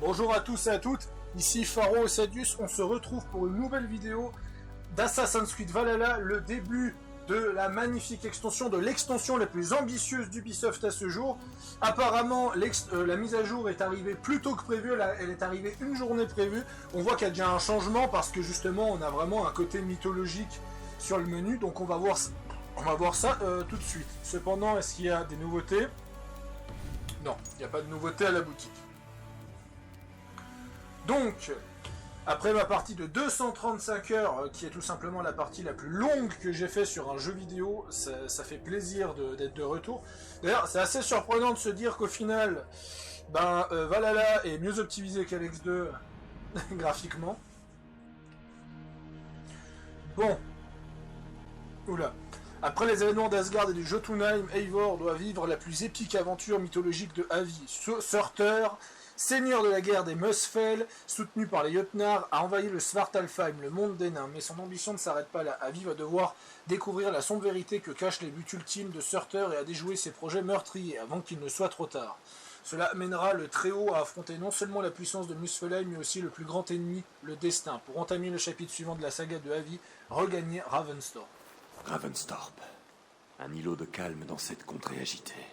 Bonjour à tous et à toutes, ici Pharo Sadius, on se retrouve pour une nouvelle vidéo d'Assassin's Creed Valhalla, le début de la magnifique extension, de l'extension la plus ambitieuse d'Ubisoft à ce jour. Apparemment, la mise à jour est arrivée plus tôt que prévu, elle est arrivée une journée prévue. On voit qu'il y a déjà un changement parce que justement on a vraiment un côté mythologique sur le menu, donc on va voir ça tout de suite. Cependant, est-ce qu'il y a des nouveautés? Non, il n'y a pas de nouveautés à la boutique. Donc, après ma partie de 235 heures, qui est tout simplement la partie la plus longue que j'ai fait sur un jeu vidéo, ça fait plaisir d'être de retour. D'ailleurs, c'est assez surprenant de se dire qu'au final, Valhalla est mieux optimisé qu'Alex 2 graphiquement. Bon. Oula. Après les événements d'Asgard et du Jotunheim, Eivor doit vivre la plus épique aventure mythologique de Avi. Surtur, seigneur de la guerre des Muspel, soutenu par les Jötnar, a envahi le Svartalfheim, le monde des nains, mais son ambition ne s'arrête pas là. Avi va devoir découvrir la sombre vérité que cachent les buts ultimes de Surtur et à déjouer ses projets meurtriers avant qu'il ne soit trop tard. Cela mènera le Très-Haut à affronter non seulement la puissance de Muspelheim, mais aussi le plus grand ennemi, le destin, pour entamer le chapitre suivant de la saga de Avi, regagner Ravenstorm. Ravenstorm, un îlot de calme dans cette contrée agitée.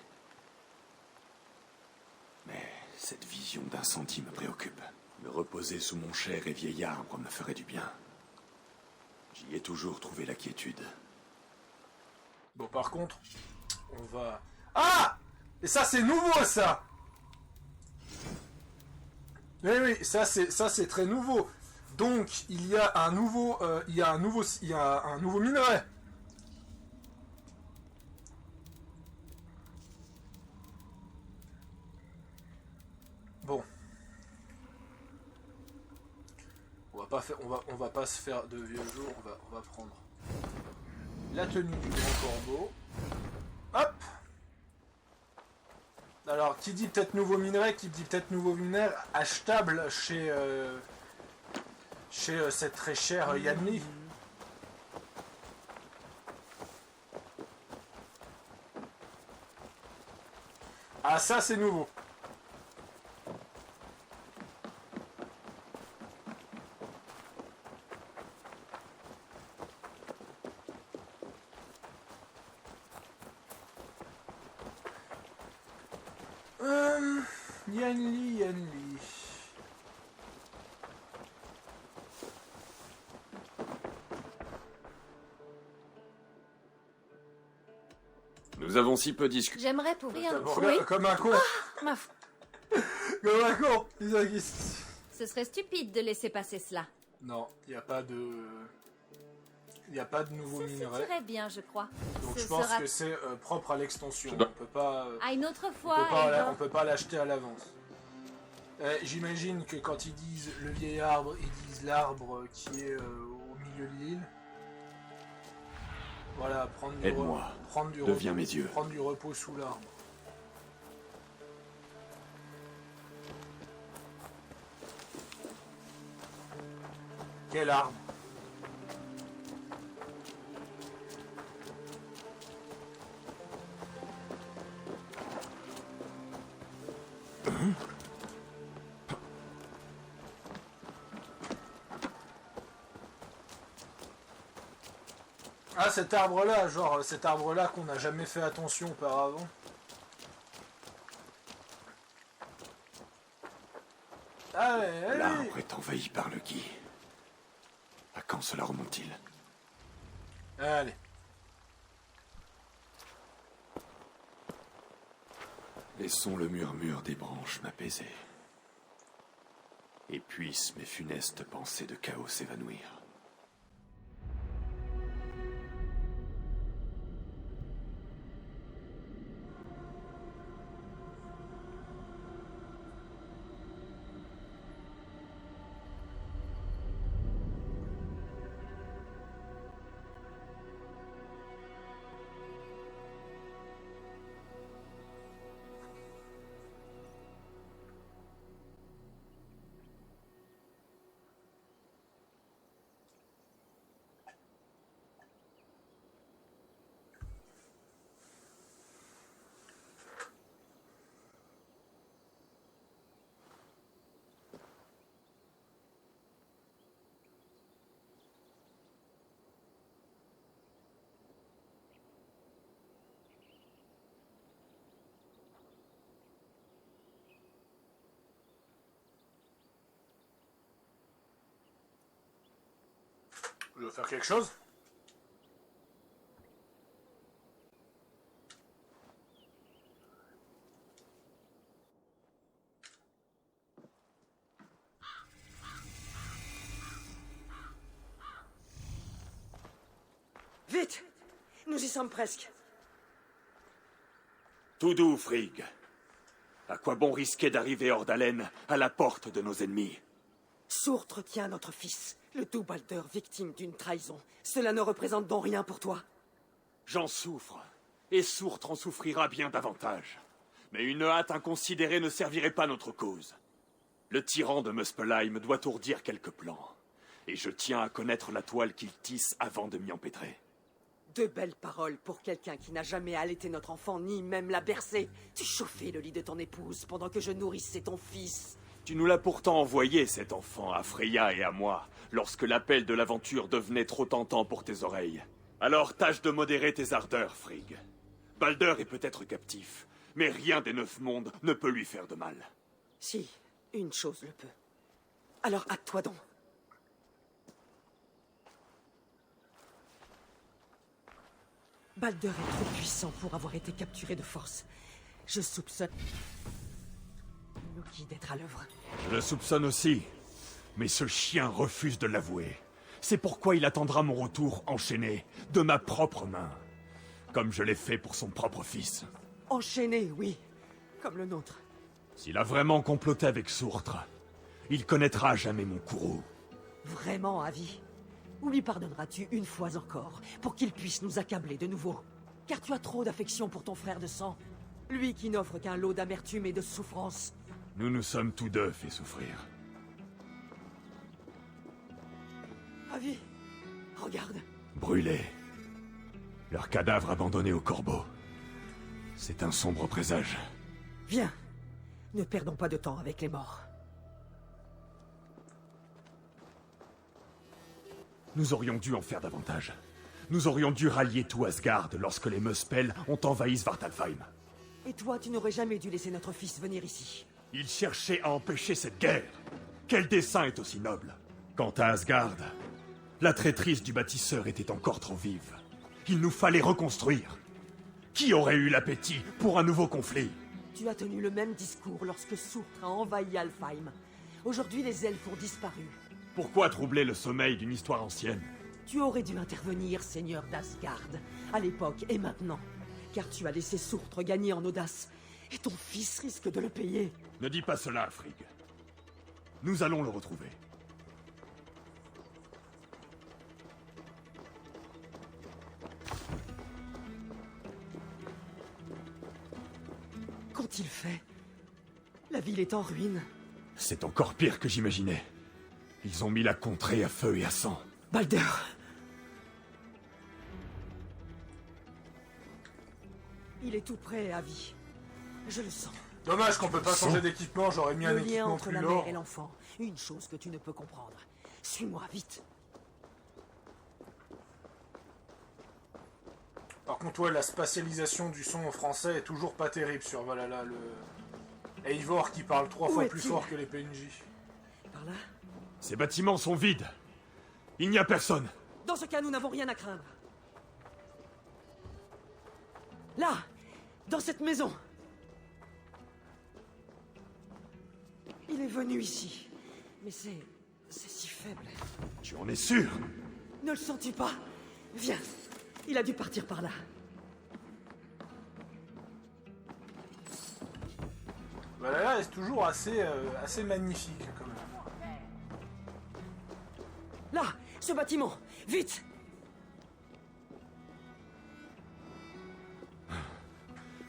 Mais cette vision d'incendie me préoccupe. Me reposer sous mon cher et vieil arbre me ferait du bien. J'y ai toujours trouvé la quiétude. Bon, par contre, on va... Ah! Et ça, c'est nouveau, ça! Oui, ça c'est très nouveau. Donc, il y a un nouveau minerai. Bon. On va pas se faire de vieux jours, on va prendre la tenue du grand corbeau. Hop! Alors, qui dit peut-être nouveau minerai, qui dit peut-être nouveau minerai, achetable chez cette très chère Yanli. Ah, ça c'est nouveau. Yanli. Nous avons si peu discuté. J'aimerais pourrir. Oui. Comme un con. Ma Comme un con. Ce serait stupide de laisser passer cela. Non, il n'y a pas de... Il n'y a pas de nouveau minerai. Ça serait bien, je crois. Donc je pense que c'est propre à l'extension. Bah. On peut pas... À une autre fois, on peut pas l'acheter à l'avance. J'imagine que quand ils disent le vieil arbre, ils disent l'arbre qui est au milieu de l'île. Voilà, prendre du repos sous l'arbre. Quel arbre? Ah, cet arbre-là, genre cet arbre-là qu'on n'a jamais fait attention auparavant. Allez. L'arbre est envahi par le gui. À quand cela remonte-t-il? Allez. Laissons le murmure des branches m'apaiser. Et puissent mes funestes pensées de chaos s'évanouir. dois faire quelque chose. Vite! Nous y sommes presque. Tout doux, Frigg. À quoi bon risquer d'arriver hors d'haleine à la porte de nos ennemis? Surtre tient notre fils, le doux Balder, victime d'une trahison. Cela ne représente donc rien pour toi? J'en souffre, et Surtre en souffrira bien davantage. Mais une hâte inconsidérée ne servirait pas notre cause. Le tyran de Muspelheim doit ourdir quelques plans, et je tiens à connaître la toile qu'il tisse avant de m'y empêtrer. De belles paroles pour quelqu'un qui n'a jamais allaité notre enfant, ni même la bercé. Tu chauffais le lit de ton épouse pendant que je nourrissais ton fils. Tu nous l'as pourtant envoyé, cet enfant, à Freya et à moi, lorsque l'appel de l'aventure devenait trop tentant pour tes oreilles. Alors tâche de modérer tes ardeurs, Frigg. Balder est peut-être captif, mais rien des 9 mondes ne peut lui faire de mal. Si, une chose le peut. Alors hâte-toi donc. Balder est trop puissant pour avoir été capturé de force. Je soupçonne Loki d'être à l'œuvre. Je le soupçonne aussi, mais ce chien refuse de l'avouer. C'est pourquoi il attendra mon retour enchaîné, de ma propre main. Comme je l'ai fait pour son propre fils. Enchaîné, oui. Comme le nôtre. S'il a vraiment comploté avec Surtre, il connaîtra jamais mon courroux. Vraiment, Avi? Ou lui pardonneras-tu une fois encore, pour qu'il puisse nous accabler de nouveau? Car tu as trop d'affection pour ton frère de sang. Lui qui n'offre qu'un lot d'amertume et de souffrance. Nous nous sommes tous deux fait souffrir. Avi, regarde. Brûlés. Leurs cadavres abandonnés aux corbeaux. C'est un sombre présage. Viens. Ne perdons pas de temps avec les morts. Nous aurions dû en faire davantage. Nous aurions dû rallier tout Asgard lorsque les Muspel ont envahi Svartalfheim. Et toi, tu n'aurais jamais dû laisser notre fils venir ici. Ils cherchaient à empêcher cette guerre. Quel dessein est aussi noble? Quant à Asgard, la traîtrise du bâtisseur était encore trop vive. Il nous fallait reconstruire. Qui aurait eu l'appétit pour un nouveau conflit? Tu as tenu le même discours lorsque Surtre a envahi Alfheim. Aujourd'hui, les elfes ont disparu. Pourquoi troubler le sommeil d'une histoire ancienne? Tu aurais dû intervenir, seigneur d'Asgard, à l'époque et maintenant. Car tu as laissé Surtre gagner en audace. Et ton fils risque de le payer. Ne dis pas cela, Frigg. Nous allons le retrouver. Qu'ont-ils fait? La ville est en ruine. C'est encore pire que j'imaginais. Ils ont mis la contrée à feu et à sang. Balder! Il est tout prêt, Avi. Je le sens. Dommage qu'on peut pas changer d'équipement, j'aurais mis un Le lien équipement entre plus la lourd. mère et l'enfant. Une chose que tu ne peux comprendre. Suis-moi, vite. Par contre, ouais, la spatialisation du son français est toujours pas terrible sur Valhalla. Le Eivor qui parle 3 Où fois plus est-il? fort que les PNJ. Par là? Ces bâtiments sont vides. Il n'y a personne. Dans ce cas, nous n'avons rien à craindre. Là! Dans cette maison! Il est venu ici. Mais c'est si faible. Tu en es sûr? Ne le sens-tu pas? Viens. Il a dû partir par là. Valhalla est toujours assez magnifique quand même. Là! Ce bâtiment! Vite!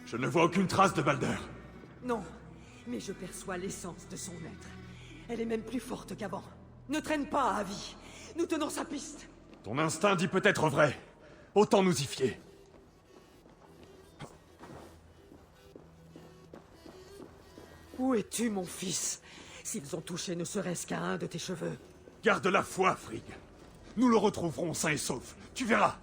Je ne vois aucune trace de Balder. Non, mais je perçois l'essence de son être. Elle est même plus forte qu'avant. Ne traîne pas, Avi. Nous tenons sa piste. Ton instinct dit peut-être vrai. Autant nous y fier. Où es-tu, mon fils? S'ils ont touché ne serait-ce qu'à un de tes cheveux. Garde la foi, Frigg. Nous le retrouverons sain et sauf. Tu verras.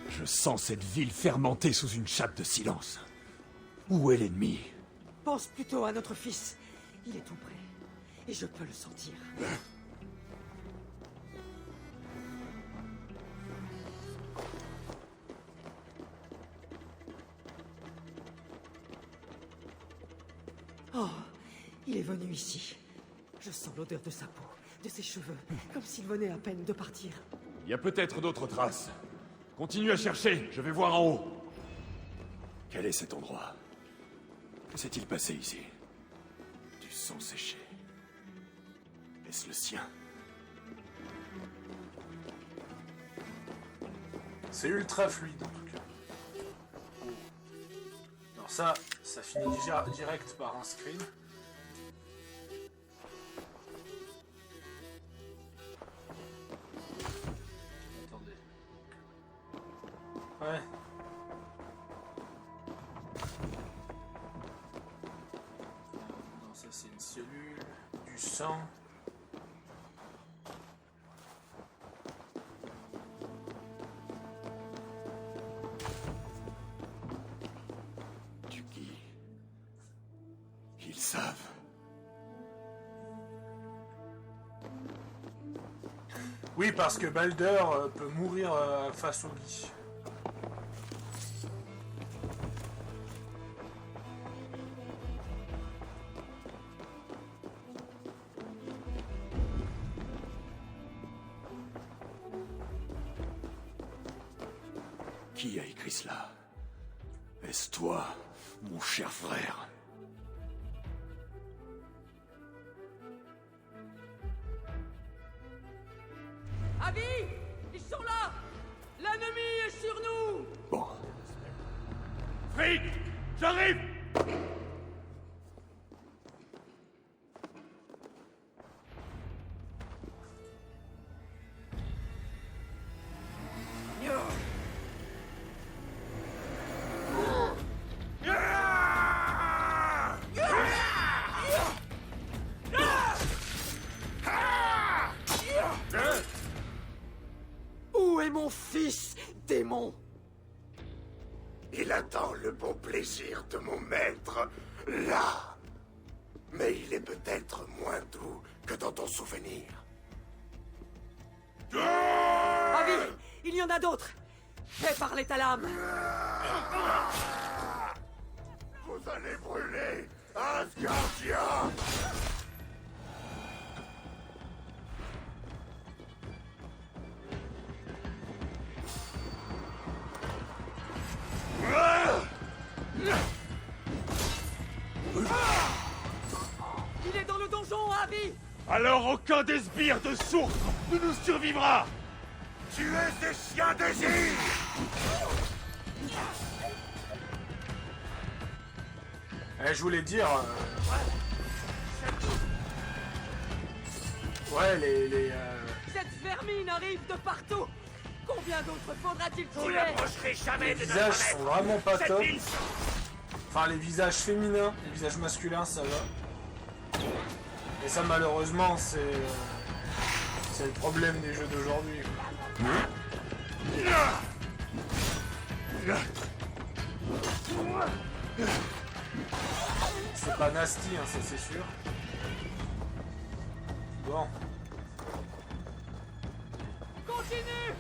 Je sens cette ville fermentée sous une chape de silence. Où est l'ennemi? Pense plutôt à notre fils. Il est tout près. Et je peux le sentir. Oh, il est venu ici. Je sens l'odeur de sa peau, de ses cheveux, comme s'il venait à peine de partir. Il y a peut-être d'autres traces. Continue à chercher, je vais voir en haut. Quel est cet endroit? Que s'est-il passé ici? Du sang séché. Est-ce le sien? C'est ultra fluide en tout cas. Alors ça finit déjà direct par un screen. Attendez. Ouais. Non, ça c'est une cellule, du sang. Du qui? Ils savent. Oui, parce que Balder peut mourir face au lit. Qui a écrit cela? Est-ce toi, mon cher frère? Avis! Ils sont là! L'ennemi est sur nous! Bon. Frick! J'arrive! Où est mon fils, démon? Il attend le bon plaisir de mon maître, là. Mais il est peut-être moins doux que dans ton souvenir. Avis! Il y en a d'autres! Fais parler ta lame! Vous allez brûler Asgardia! Il est dans le donjon, Avis! Alors aucun des sbires de Source ne nous survivra! Tuez ces chiens d'Égypte! Je voulais dire... Ouais, les Cette vermine arrive de partout! Combien d'autres faudra-t-il Vous tuer? n'approcherez jamais de notre visages sont maître! vraiment pas Cette top. ville Enfin, les visages féminins, les visages masculins, ça va. Et ça, malheureusement, c'est le problème des jeux d'aujourd'hui. C'est pas nasty, hein, ça c'est sûr. Bon. Continue!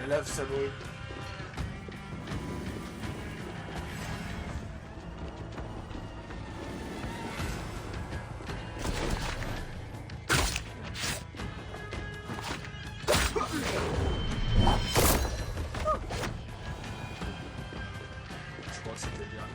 La lave, ça brûle. Je crois que c'était bien.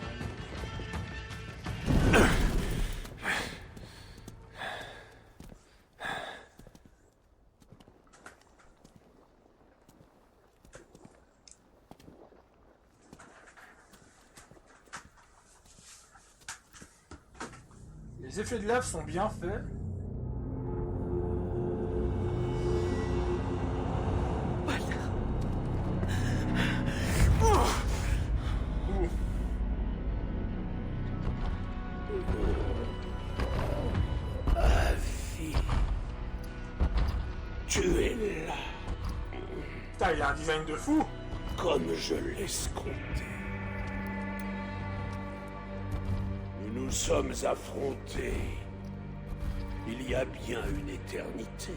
Les effets de lave sont bien faits. Tu es là, Putain, il a un design de fou. comme je l'escomptais. Nous nous sommes affrontés il y a bien une éternité.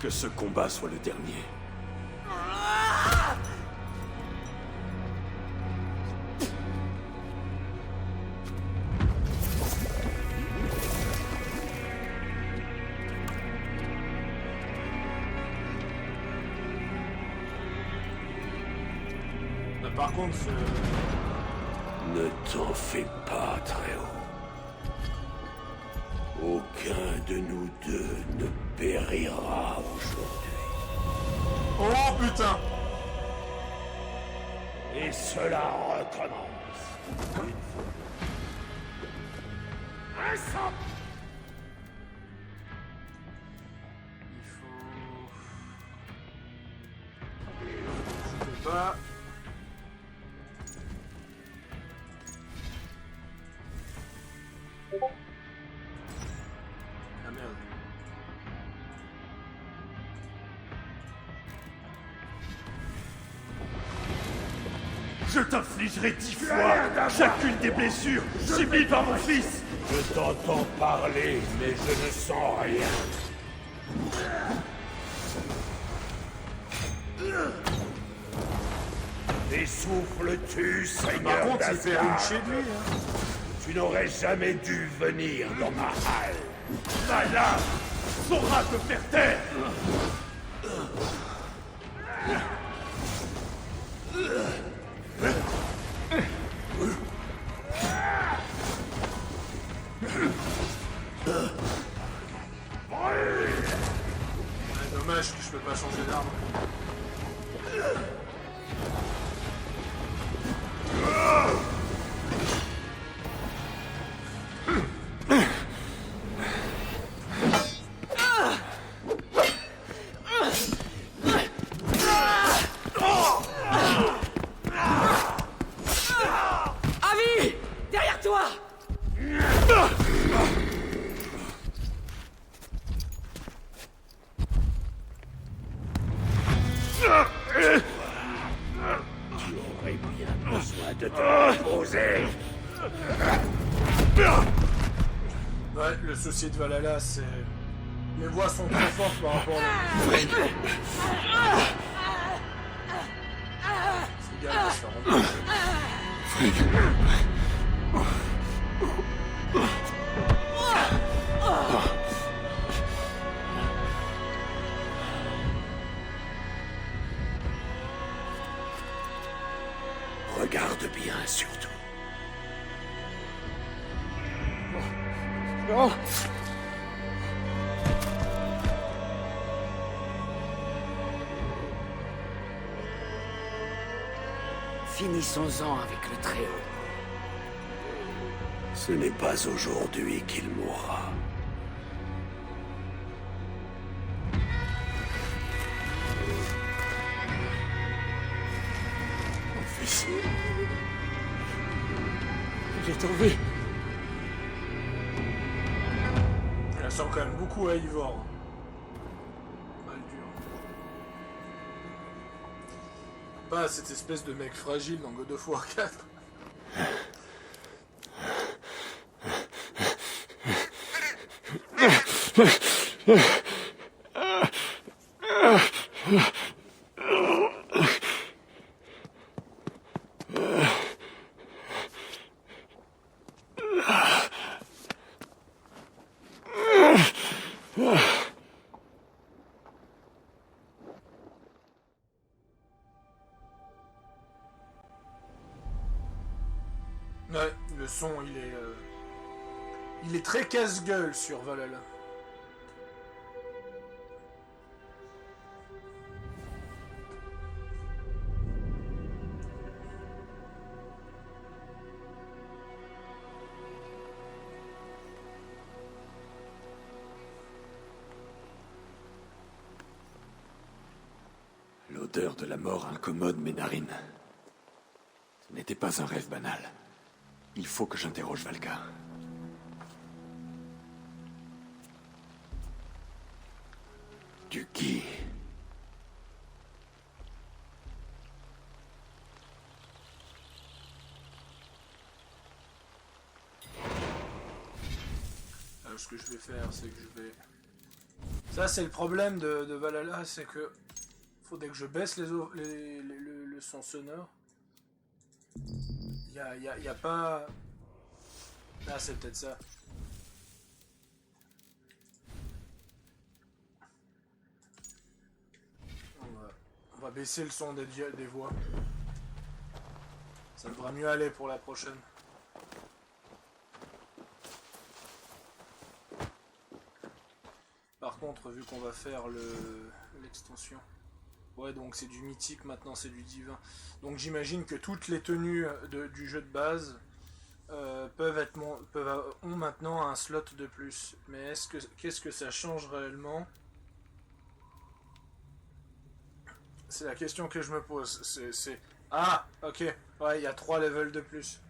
Que ce combat soit le dernier. Par contre, Ne t'en fais pas, Très-Haut. Aucun de nous deux ne périra aujourd'hui. oh putain. Et cela recommence. Une fois. Récent. Il faut... Je peux pas... Ah merde. Je t'infligerai 10 fois chacune des blessures subies par mon fils. Je t'entends parler, mais je ne sens rien. Essouffles-tu, Par Seigneur contre, il fait une d'Asgard? chez lui. Hein. Tu n'aurais jamais dû venir dans ma halle. Ma lame saura te faire taire. Dommage que je peux pas changer d'arme. Avi! Derrière toi! Tu aurais bien besoin de te reposer. Ouais, le souci de Valhalla, c'est... Les voix sont trop fortes par rapport à... C'est égal, on va se faire rendre. Regarde bien surtout. Finissons-en avec le Très-Haut. Ce n'est pas aujourd'hui qu'il mourra. Mon fils. J'ai trouvé. Elle ressemble quand même beaucoup à Eivor. Mal dur. Pas cette espèce de mec fragile dans God of War 4. Ouais, le son, il est très casse-gueule sur Valhalla. L'odeur de la mort incommode mes narines. Ce n'était pas un rêve banal. Il faut que j'interroge Valka. Du qui? Alors, ce que je vais faire, c'est que je vais... Ça, c'est le problème de Valhalla, c'est que... Faudrait que je baisse le son sonore. Y a pas... Ah, c'est peut-être ça. On va baisser le son des voix. Ça devra mieux aller pour la prochaine. Par contre, vu qu'on va faire l'extension... Ouais, donc c'est du mythique, maintenant c'est du divin. Donc j'imagine que toutes les tenues du jeu de base ont maintenant un slot de plus. Mais qu'est-ce que ça change réellement? C'est la question que je me pose. Ah, ok. Ouais, il y a 3 levels de plus.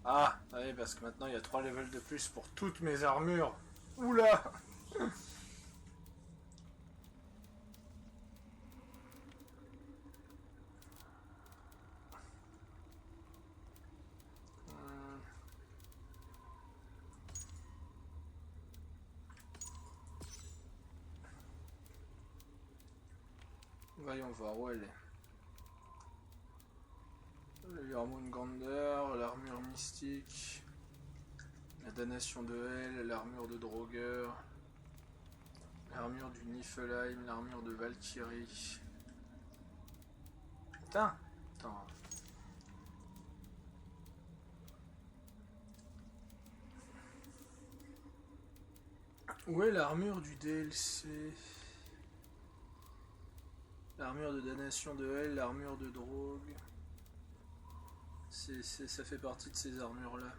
Ah, ouais, parce que maintenant il y a 3 levels de plus pour toutes mes armures. Oula! Voyons voir où elle est. Le Jormungandr, l'armure mystique, la damnation de Hel, l'armure de Draugr, l'armure du Niflheim, l'armure de Valkyrie. Putain! Attends. Où est l'armure du DLC? L'armure de damnation de Hel, l'armure de Draugr. Ça fait partie de ces armures-là.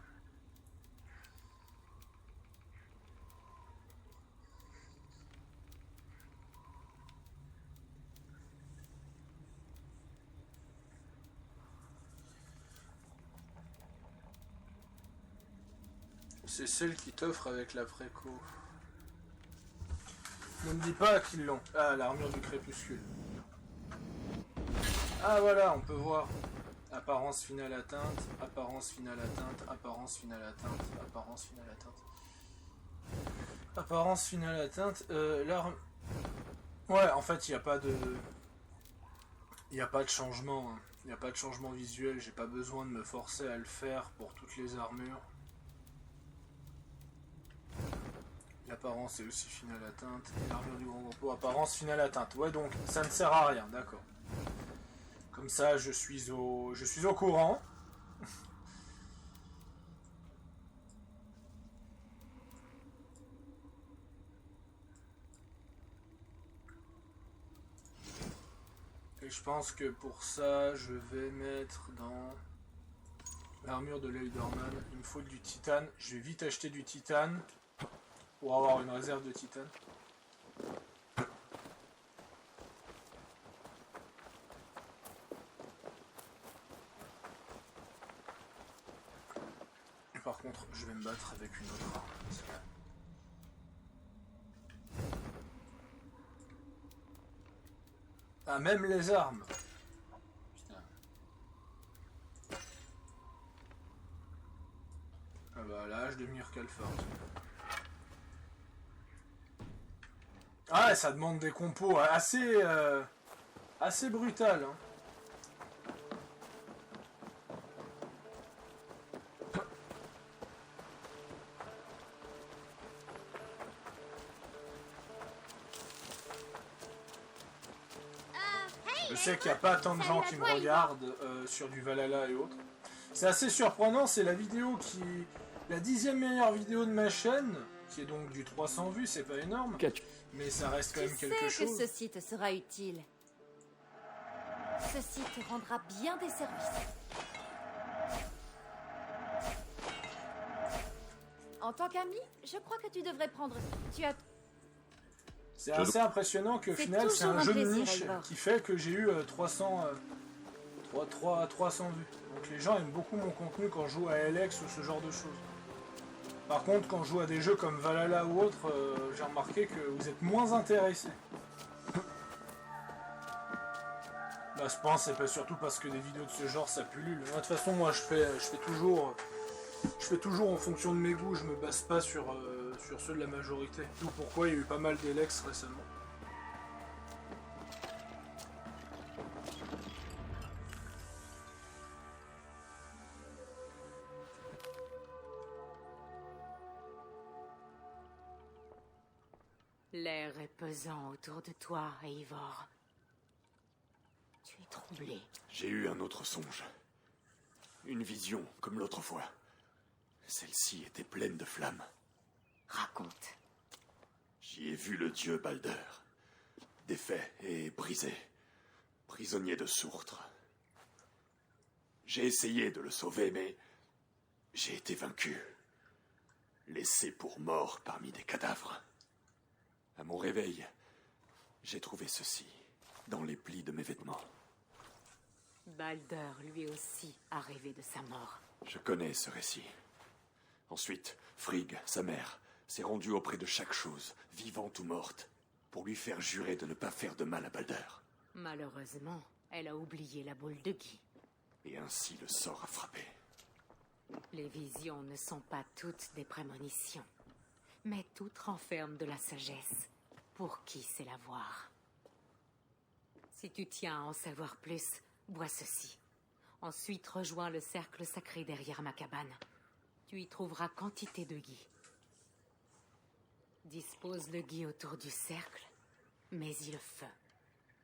C'est celle qui t'offre avec la préco. Ne me dis pas qu'ils l'ont. Ah, l'armure du crépuscule. Ah voilà, on peut voir. Apparence finale atteinte, apparence finale atteinte, apparence finale atteinte, apparence finale atteinte. Apparence finale atteinte, l'arme... Ouais, en fait, il n'y a pas de... Il n'y a pas de changement. Hein. Il n'y a pas de changement visuel, j'ai pas besoin de me forcer à le faire pour toutes les armures. L'apparence est aussi finale atteinte. L'armure du grand repos, apparence finale atteinte. Ouais, donc ça ne sert à rien, d'accord. Comme ça, je suis au courant. Et je pense que pour ça, je vais mettre dans l'armure de l'Elderman. Il me faut du titane. Je vais vite acheter du titane pour avoir une réserve de titane. Par contre, je vais me battre avec une autre arme. Ah, même les armes. Putain. Ah bah, l'âge de Mirkelford. Ah, ça demande des compos assez brutales. Hein. Je sais qu'il n'y a pas tant de gens qui me regardent sur du Valhalla et autres. C'est assez surprenant, c'est la vidéo qui... La 10e meilleure vidéo de ma chaîne, qui est donc du 300 vues, c'est pas énorme, mais ça reste quand même quelque chose. Tu sais que ceci te sera utile. Ceci te rendra bien des services. En tant qu'ami, je crois que tu devrais prendre... C'est assez impressionnant qu'au C'est final, c'est toujours un un jeu de plaisir, niche Eivor. qui fait que j'ai eu 300 vues. Donc les gens aiment beaucoup mon contenu quand je joue à LX ou ce genre de choses. Par contre, quand je joue à des jeux comme Valhalla ou autre, j'ai remarqué que vous êtes moins intéressés. Bah, je pense que c'est surtout parce que des vidéos de ce genre ça pullule. De toute façon, moi je fais toujours en fonction de mes goûts, je me base pas sur ceux de la majorité. D'où pourquoi il y a eu pas mal d'Elex récemment. L'air est pesant autour de toi, Eivor. Tu es troublé. J'ai eu un autre songe. Une vision, comme l'autre fois. Celle-ci était pleine de flammes. Raconte. J'y ai vu le dieu Balder. Défait et brisé. Prisonnier de Sourtre. J'ai essayé de le sauver, mais j'ai été vaincu. Laissé pour mort parmi des cadavres. À mon réveil, j'ai trouvé ceci, dans les plis de mes vêtements. Balder, lui aussi, a rêvé de sa mort. Je connais ce récit. Ensuite, Frigg, sa mère, s'est rendue auprès de chaque chose, vivante ou morte, pour lui faire jurer de ne pas faire de mal à Balder. Malheureusement, elle a oublié la boule de Guy. Et ainsi le sort a frappé. Les visions ne sont pas toutes des prémonitions, mais toutes renferment de la sagesse, pour qui sait la voir. Si tu tiens à en savoir plus, bois ceci. Ensuite, rejoins le cercle sacré derrière ma cabane. Tu y trouveras quantité de gui. Dispose le gui autour du cercle, mets-y le feu,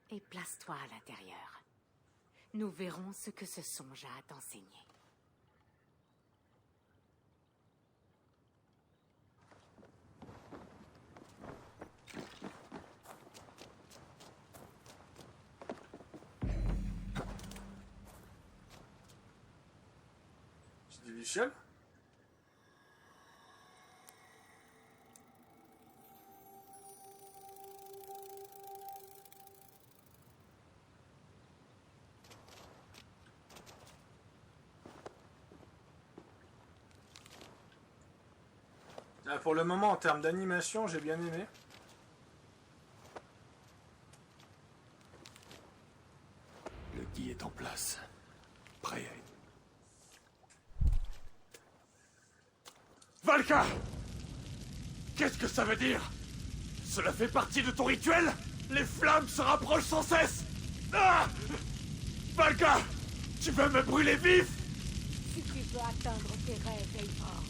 et place-toi à l'intérieur. Nous verrons ce que ce songe a à t'enseigner. Tu dis Michel? Ah, pour le moment, en termes d'animation, j'ai bien aimé. Le gui est en place. Prêt à... Valka! Qu'est-ce que ça veut dire? Cela fait partie de ton rituel? Les flammes se rapprochent sans cesse! Ah! Valka! Tu veux me brûler vif? Si tu veux atteindre tes rêves, Eivor,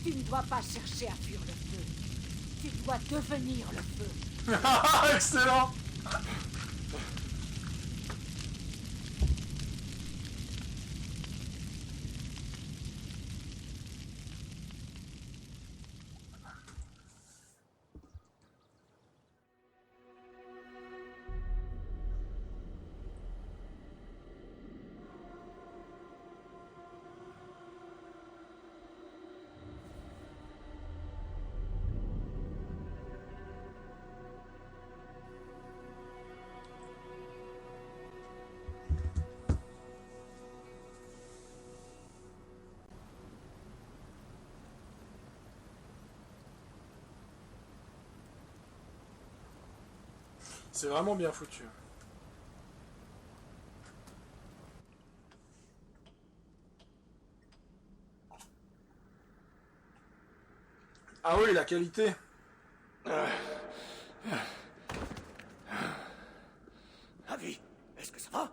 tu ne dois pas chercher à fuir le feu. Tu dois devenir le feu. Excellent! C'est vraiment bien foutu. Ah oui, la qualité. Avi, est-ce que ça va?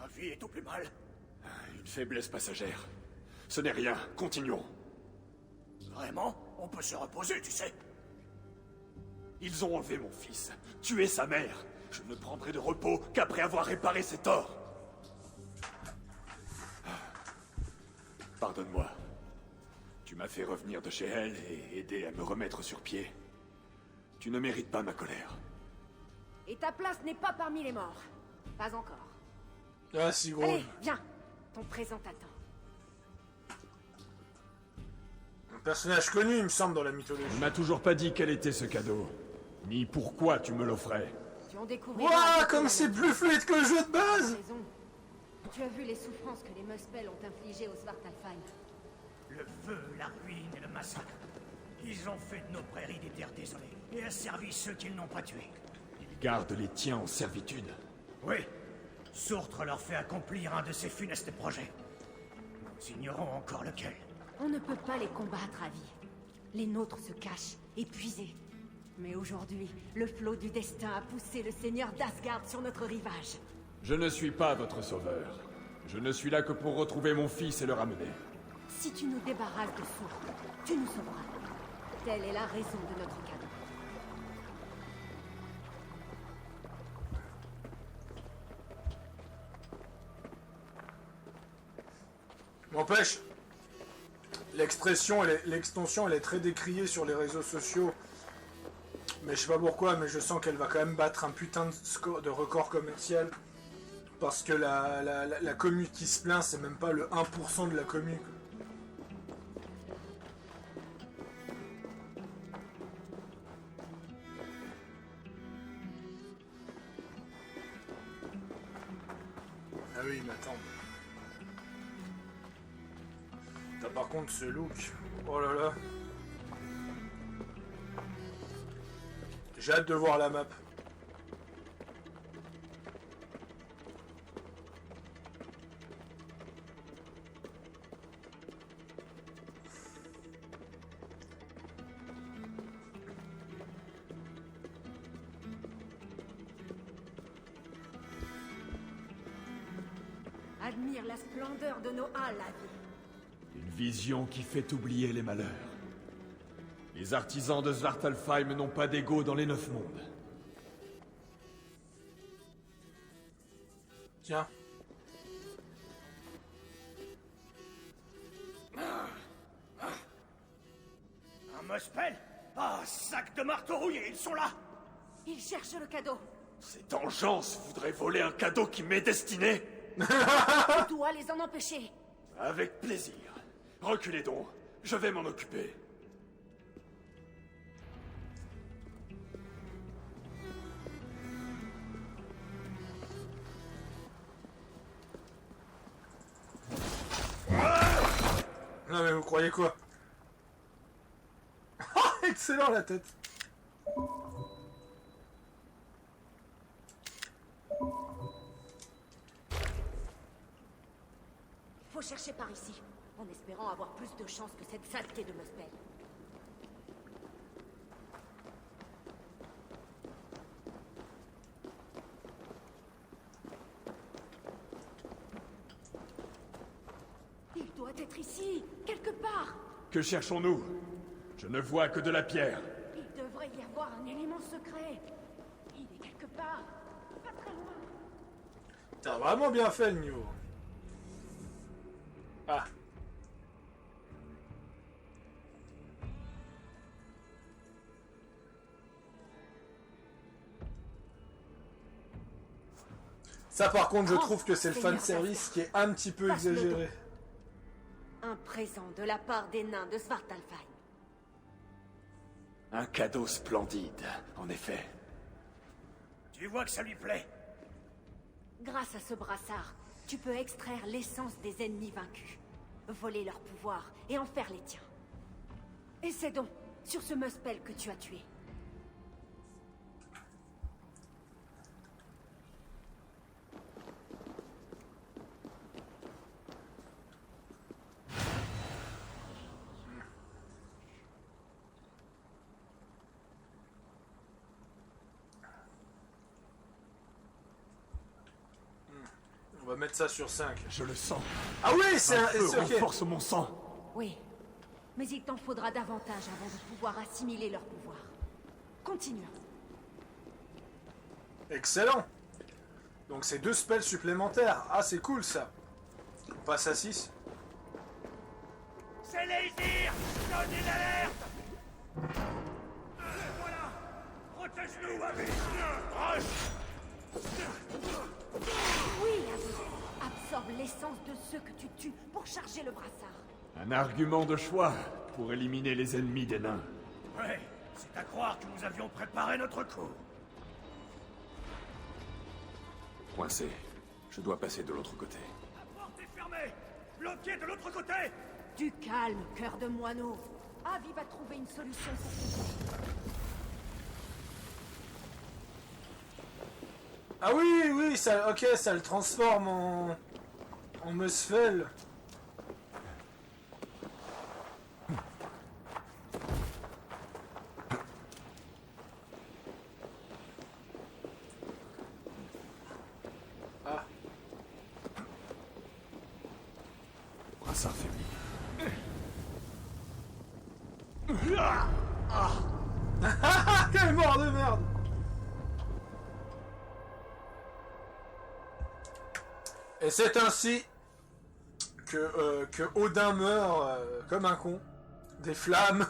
Avi est au plus mal. Une faiblesse passagère. Ce n'est rien. Continuons. Vraiment? On peut se reposer, tu sais. Ils ont enlevé mon fils, tué sa mère. Je ne prendrai de repos qu'après avoir réparé ses torts. Pardonne-moi. Tu m'as fait revenir de chez elle et aider à me remettre sur pied. Tu ne mérites pas ma colère. Et ta place n'est pas parmi les morts. Pas encore. Ah, si gros. Allez, viens. Ton présent t'attend. Un personnage connu, il me semble, dans la mythologie. On m'a toujours pas dit quel était ce cadeau. ni pourquoi tu me l'offrais. Tu en découvriras... Ouah, comme c'est plus fluide que le jeu de base! Raison. Tu as vu les souffrances que les Muspel ont infligées aux Svartalfheim. Le feu, la ruine et le massacre. Ils ont fait de nos prairies des terres désolées et asservi ceux qu'ils n'ont pas tués. Ils gardent les tiens en servitude. Oui, Surtre leur fait accomplir un de ses funestes projets. Nous ignorons encore lequel. On ne peut pas les combattre à vie. Les nôtres se cachent, épuisés. Mais aujourd'hui, le flot du destin a poussé le seigneur d'Asgard sur notre rivage. Je ne suis pas votre sauveur. Je ne suis là que pour retrouver mon fils et le ramener. Si tu nous débarrasses de Surtre, tu nous sauveras. Telle est la raison de notre cadeau. N'empêche, l'extension, elle est très décriée sur les réseaux sociaux. Mais je sais pas pourquoi, mais je sens qu'elle va quand même battre un putain de record commercial. Parce que la commu qui se plaint, c'est même pas le 1% de la commu. Ah oui, mais attends. T'as par contre ce look. Oh là là. J'ai hâte de voir la map. Admire la splendeur de nos halles, la vie. Une vision qui fait oublier les malheurs. Les artisans de Svartalfheim n'ont pas d'ego dans les 9 mondes. Tiens. Un Muspel? Ah, sac de marteau rouillé, ils sont là! Ils cherchent le cadeau. Cette engeance voudrait voler un cadeau qui m'est destiné? Tu dois les en empêcher. Avec plaisir. Reculez donc, je vais m'en occuper. Non mais vous croyez quoi? Excellent la tête. Faut chercher par ici, en espérant avoir plus de chance que cette saleté de Muspel. Il doit être ici, quelque part. Que cherchons-nous? Je ne vois que de la pierre. Il devrait y avoir un élément secret. Il est quelque part, pas très loin. T'as vraiment bien fait le niveau. Ah. Ça par contre je trouve que c'est le fanservice qui est un petit peu exagéré. Un présent de la part des nains de Svartalfheim. Un cadeau splendide, en effet. Tu vois que ça lui plaît? Grâce à ce brassard, tu peux extraire l'essence des ennemis vaincus, voler leur pouvoir et en faire les tiens. Essaie donc sur ce Muspel que tu as tué. On va mettre ça sur 5. Je le sens. Ah oui, c'est Un un... feu c'est ok. renforce mon sang. Oui, mais il t'en faudra davantage avant de pouvoir assimiler leur pouvoir. Continue. Excellent. Donc c'est 2 spells supplémentaires. Ah c'est cool ça. On passe à 6. C'est Lae'zir! Donnez l'alerte! Voilà! Protège-nous, Abby! Roche! Oui, Abby. Absorbe l'essence de ceux que tu tues pour charger le brassard. Un argument de choix pour éliminer les ennemis des nains. Ouais, C'est à croire que nous avions préparé notre coup. Coincé. Je dois passer de l'autre côté. La porte est fermée. Bloqué de l'autre côté. Du calme, cœur de moineau. Avi va trouver une solution pour tout. Ah oui, oui, ça, ok, ça le transforme en Muspel. Ah, Brassard faibli. quel mort de merde! Et c'est ainsi que Odin meurt comme un con. Des flammes.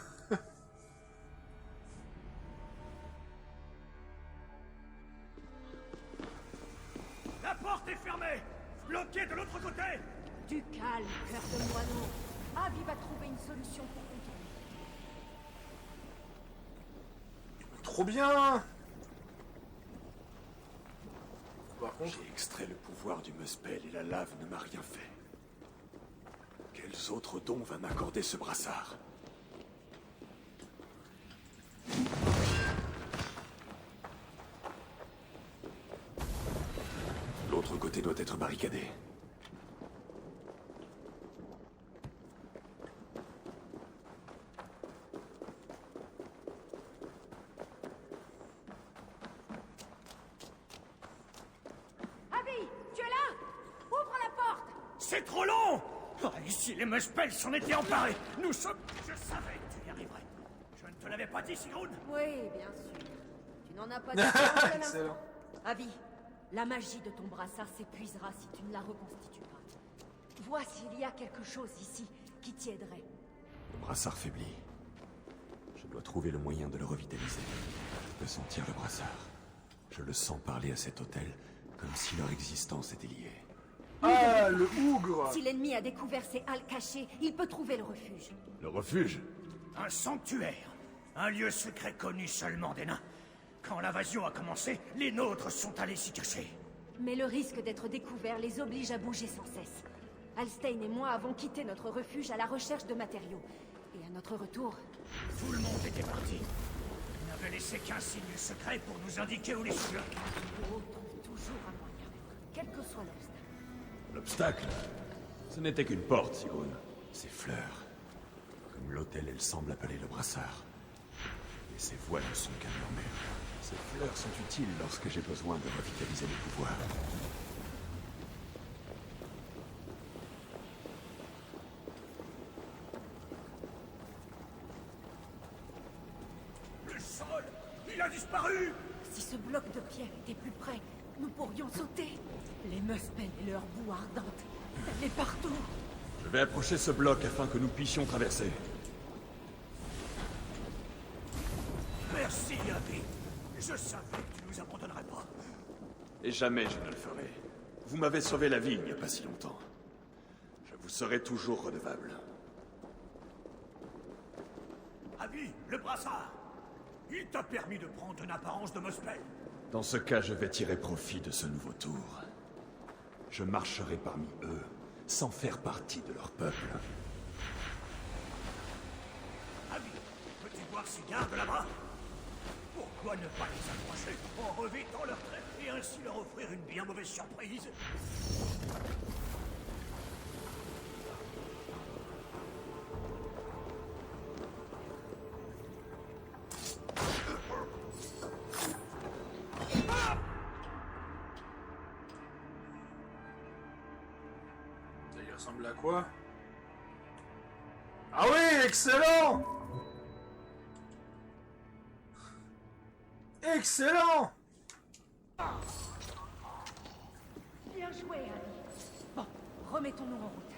La porte est fermée. Bloqué de l'autre côté. Du calme, cœur de moineau. Avi va trouver une solution pour contourner. Trop bien! Par contre, J'ai extrait le pouvoir du Muspel et la lave ne m'a rien fait. Quels autres dons va m'accorder ce brassard? L'autre côté doit être barricadé. Avi, tu es là? Ouvre la porte! C'est trop long. Ah, ici, les Muspels s'en étaient emparés. Nous sommes... Je savais que tu y arriverais. Je ne te l'avais pas dit, Sigrun. Oui, bien sûr. Tu n'en as pas dit un seul excellent. instant. Avi, la magie de ton brassard s'épuisera si tu ne la reconstitues pas. Vois s'il y a quelque chose ici qui t'y aiderait. Le brassard faibli. Je dois trouver le moyen de le revitaliser. Je peux sentir le brassard. Je le sens parler à cet hôtel, comme si leur existence était liée. ah, le ougre! Si l'ennemi a découvert ces halles cachées, il peut trouver le refuge. Le refuge? Un sanctuaire. Un lieu secret connu seulement des nains. Quand l'invasion a commencé, les nôtres sont allés s'y cacher. Mais le risque d'être découvert les oblige à bouger sans cesse. Alstein et moi avons quitté notre refuge à la recherche de matériaux. Et à notre retour, Tout le monde était parti. Ils n'avaient laissé qu'un signe secret pour nous indiquer où les cheveux. les héros trouvent toujours un moyen, quel que soit l'obstacle. L'obstacle? Ce n'était qu'une porte, Sigrun. Ces fleurs. Comme l'hôtel, elles semblent appeler le brassard. Et ces voix ne sont qu'un murmure. Ces fleurs sont utiles lorsque j'ai besoin de revitaliser mes pouvoirs. Le sol, il a disparu. Si ce bloc de pierre était plus près, nous pourrions sauter. Les Muspel et leur boue ardente, elle est partout. Je vais approcher ce bloc afin que nous puissions traverser. Merci, Avi. Je savais que tu nous abandonnerais pas. Et jamais je ne le ferai. Vous m'avez sauvé la vie il n'y a pas si longtemps. Je vous serai toujours redevable. Avi, le brassard. Il t'a permis de prendre une apparence de Muspel. Dans ce cas, je vais tirer profit de ce nouveau tour. Je marcherai parmi eux, sans faire partie de leur peuple. Avi, peux-tu voir ces gardes là-bas? Pourquoi ne pas les approcher en revêtant leurs traits et ainsi leur offrir une bien mauvaise surprise? Il ressemble à quoi? Ah oui, excellent! Excellent! Bien joué, Avi. Bon, remettons-nous en route.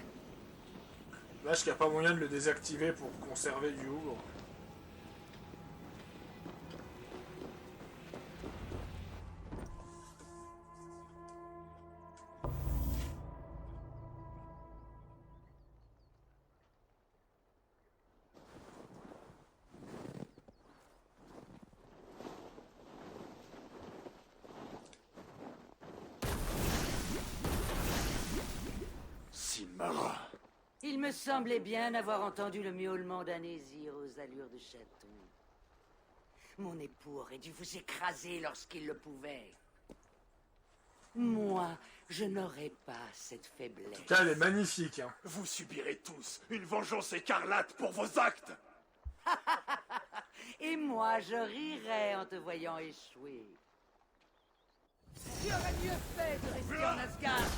Vache qu'il n'y a pas moyen de le désactiver pour conserver du ouvre. me semblait bien avoir entendu le miaulement d'un Nésir aux allures de chaton. Mon époux aurait dû vous écraser lorsqu'il le pouvait. Moi, je n'aurais pas cette faiblesse. Putain, elle est magnifique, hein. Vous subirez tous une vengeance écarlate pour vos actes. Et moi, je rirais en te voyant échouer. Tu aurais mieux fait de rester en Asgard.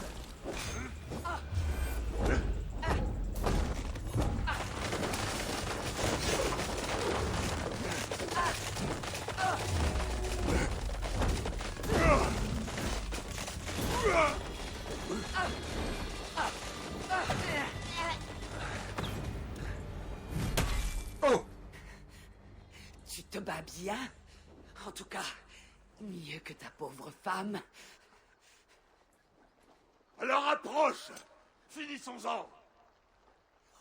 Oh! Tu te bats bien. En tout cas, mieux que ta pauvre femme. Alors approche. Finissons-en.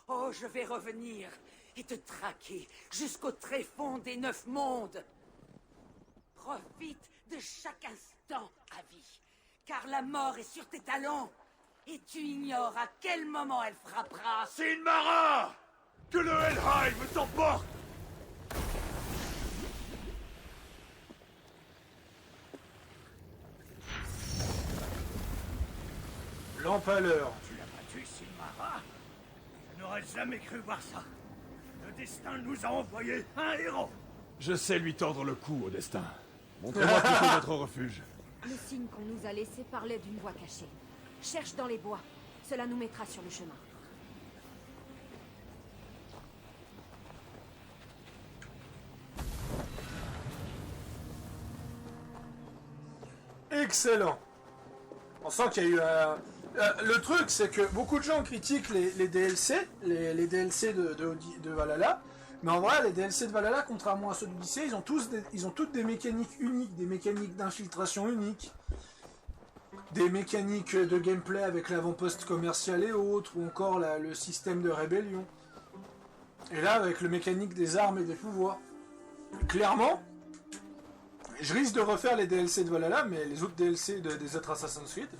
Oh, je vais revenir et te traquer jusqu'au tréfonds des 9 mondes. Profite de chaque instant à vie, car la mort est sur tes talons, et tu ignores à quel moment elle frappera. Sinmara! Que le Helheim t'emporte! L'empaleur. Tu l'as battu, Silmara? Je n'aurais jamais cru voir ça. Le destin nous a envoyé un héros. Je sais lui tordre le cou au destin. Montrez-moi plutôt notre refuge. Le signe qu'on nous a laissé parlait d'une voie cachée. Cherche dans les bois. Cela nous mettra sur le chemin. Excellent. On sent qu'il y a eu un... le truc, c'est que beaucoup de gens critiquent les DLC, les DLC de Valhalla, mais en vrai, les DLC de Valhalla, contrairement à ceux d'Odyssée, ils ont toutes des mécaniques uniques, des mécaniques d'infiltration uniques, des mécaniques de gameplay avec l'avant-poste commercial et autres, ou encore le système de rébellion. Et là, avec le mécanique des armes et des pouvoirs. Clairement, je risque de refaire les DLC de Valhalla, mais les autres DLC des autres Assassin's Creed,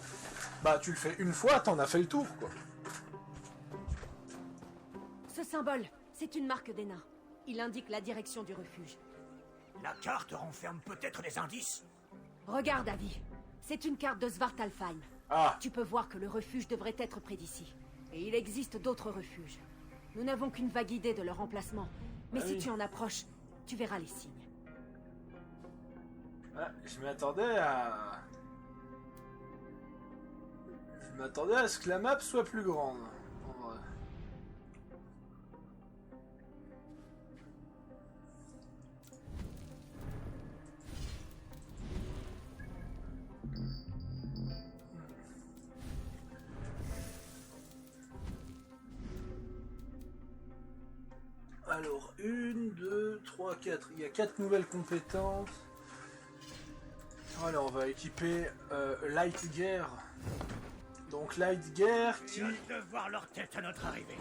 bah tu le fais une fois, t'en as fait le tour, quoi. Ce symbole, c'est une marque des nains. Il indique la direction du refuge. La carte renferme peut-être des indices. Regarde, Avi. C'est une carte de Svartalfheim. Ah, Tu peux voir que le refuge devrait être près d'ici. Et il existe d'autres refuges. Nous n'avons qu'une vague idée de leur emplacement. Mais Ah si oui. tu en approches, tu verras les signes. ah, je m'attendais à... Je m'attendais à ce que la map soit plus grande, en vrai. Alors, 1, 2, 3, 4. Il y a 4 nouvelles compétences. Alors, on va équiper Light Gear. Donc, Light Gear qui... J'ai hâte de voir leur tête à notre arrivée.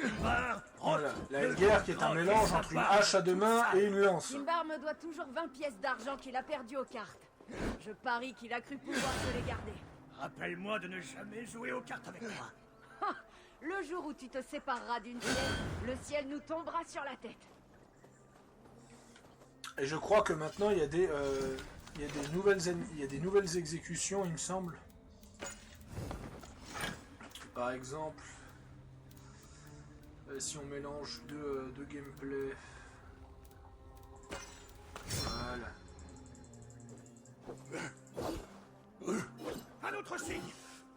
Umbar, Voilà, Light Gear qui est un mélange entre une hache à deux mains et une lance. Kimbar me doit toujours 20 pièces d'argent qu'il a perdues aux cartes. Je parie qu'il a cru pouvoir se les garder. Rappelle-moi de ne jamais jouer aux cartes avec moi. Ha! Le jour où tu te sépareras d'une pièce, le ciel nous tombera sur la tête. Et je crois que maintenant il y a des nouvelles exécutions, il me semble. Par exemple, si on mélange deux gameplay. Voilà. Un autre signe.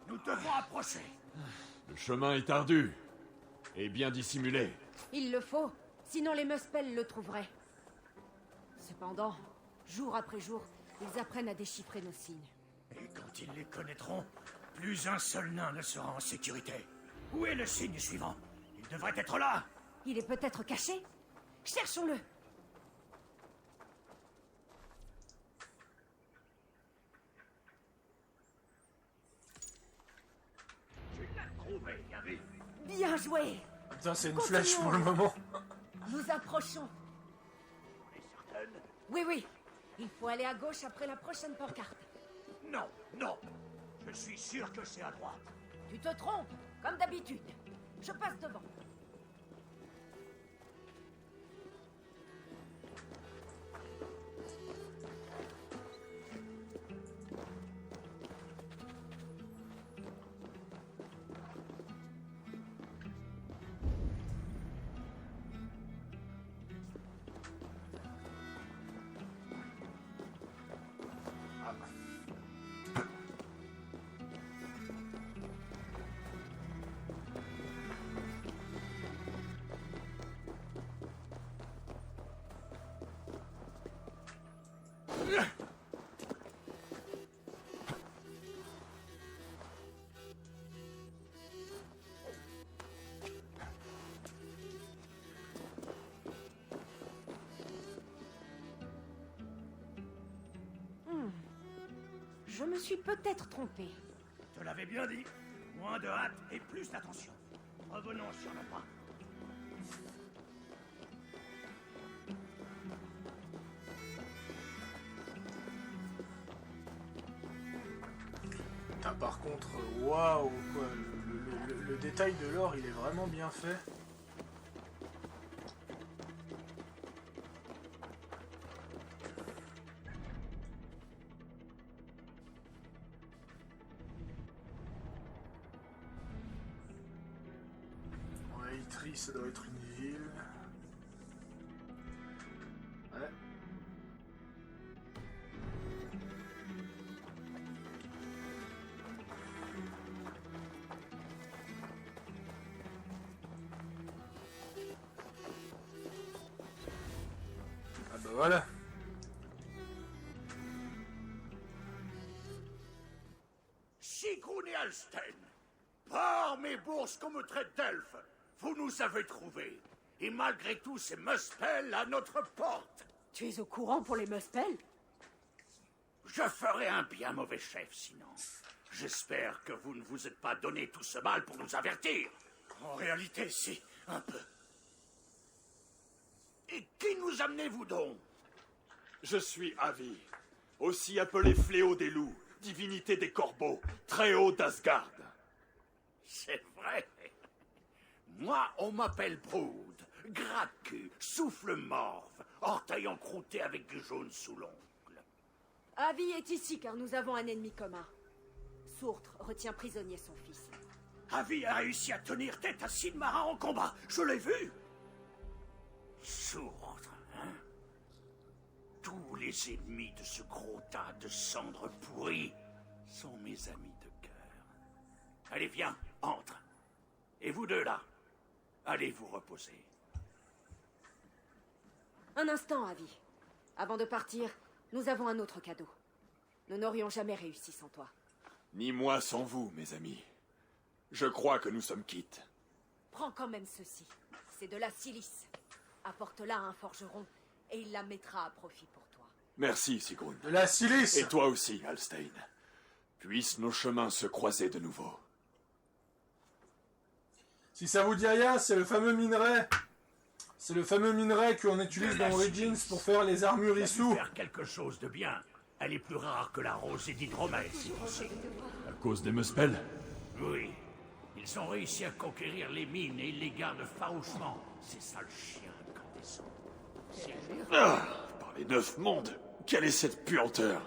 Nous devons approcher. Le chemin est ardu. Et bien dissimulé. Il le faut, sinon les Muspel le trouveraient. Cependant, jour après jour, ils apprennent à déchiffrer nos signes. Et quand ils les connaîtront, plus un seul nain ne sera en sécurité. Où est le signe suivant? Il devrait être là. Il est peut-être caché? Cherchons-le. Tu l'as trouvé, Gabi. Bien joué! Putain, c'est une flèche pour le moment. Nous approchons. On est certaine? Oui, oui. Il faut aller à gauche après la prochaine pancarte. Non, non. Je suis sûr que c'est à droite. Tu te trompes, comme d'habitude. Je passe devant. Je me suis peut-être trompée. Je te l'avais bien dit. Moins de hâte et plus d'attention. Revenons sur nos pas. Putain, par contre, waouh, quoi, le détail de l'or, il est vraiment bien fait. Ouais, Itri, ça doit être une ville. Ouais. Ah bah voilà. Sigrun et Alsten, par mes bourses qu'on me traite d'elfe, vous nous avez trouvés. Et malgré tout, ces Muspel à notre porte. Tu es au courant pour les Muspel? Je ferai un bien mauvais chef, sinon. J'espère que vous ne vous êtes pas donné tout ce mal pour nous avertir. En réalité, si, un peu. Et qui nous amenez-vous donc? Je suis Avi, aussi appelé Fléau des loups, divinité des corbeaux, très haut d'Asgard. C'est vrai. Moi, on m'appelle Brood, gratte-cul, souffle-morve, orteil encrouté avec du jaune sous l'ongle. Avi est ici car nous avons un ennemi commun. Sourtre retient prisonnier son fils. Avi a réussi à tenir tête à Silmarin en combat, je l'ai vu. Sourdre, hein? Tous les ennemis de ce gros tas de cendres pourries sont mes amis de cœur. Allez, viens, entre. Et vous deux là, allez vous reposer. Un instant, Avi. Avant de partir, nous avons un autre cadeau. Nous n'aurions jamais réussi sans toi. Ni moi sans vous, mes amis. Je crois que nous sommes quittes. Prends quand même ceci. C'est de la silice. Apporte-la à un forgeron et il la mettra à profit pour toi. Merci, Sigrun. De la silice. Et toi aussi, Alstein. Puissent nos chemins se croiser de nouveau. Si ça vous dit rien, c'est le fameux minerai. C'est le fameux minerai qu'on utilise dans Origins pour faire les armures Issou. Faire quelque chose de bien. Elle est plus rare que la rosée d'hydromel, si possible. À cause des Muspel? Oui. Ils ont réussi à conquérir les mines et ils les gardent farouchement. Ces sales chiens quand ils sont. Ah, par les 9 mondes, quelle est cette puanteur?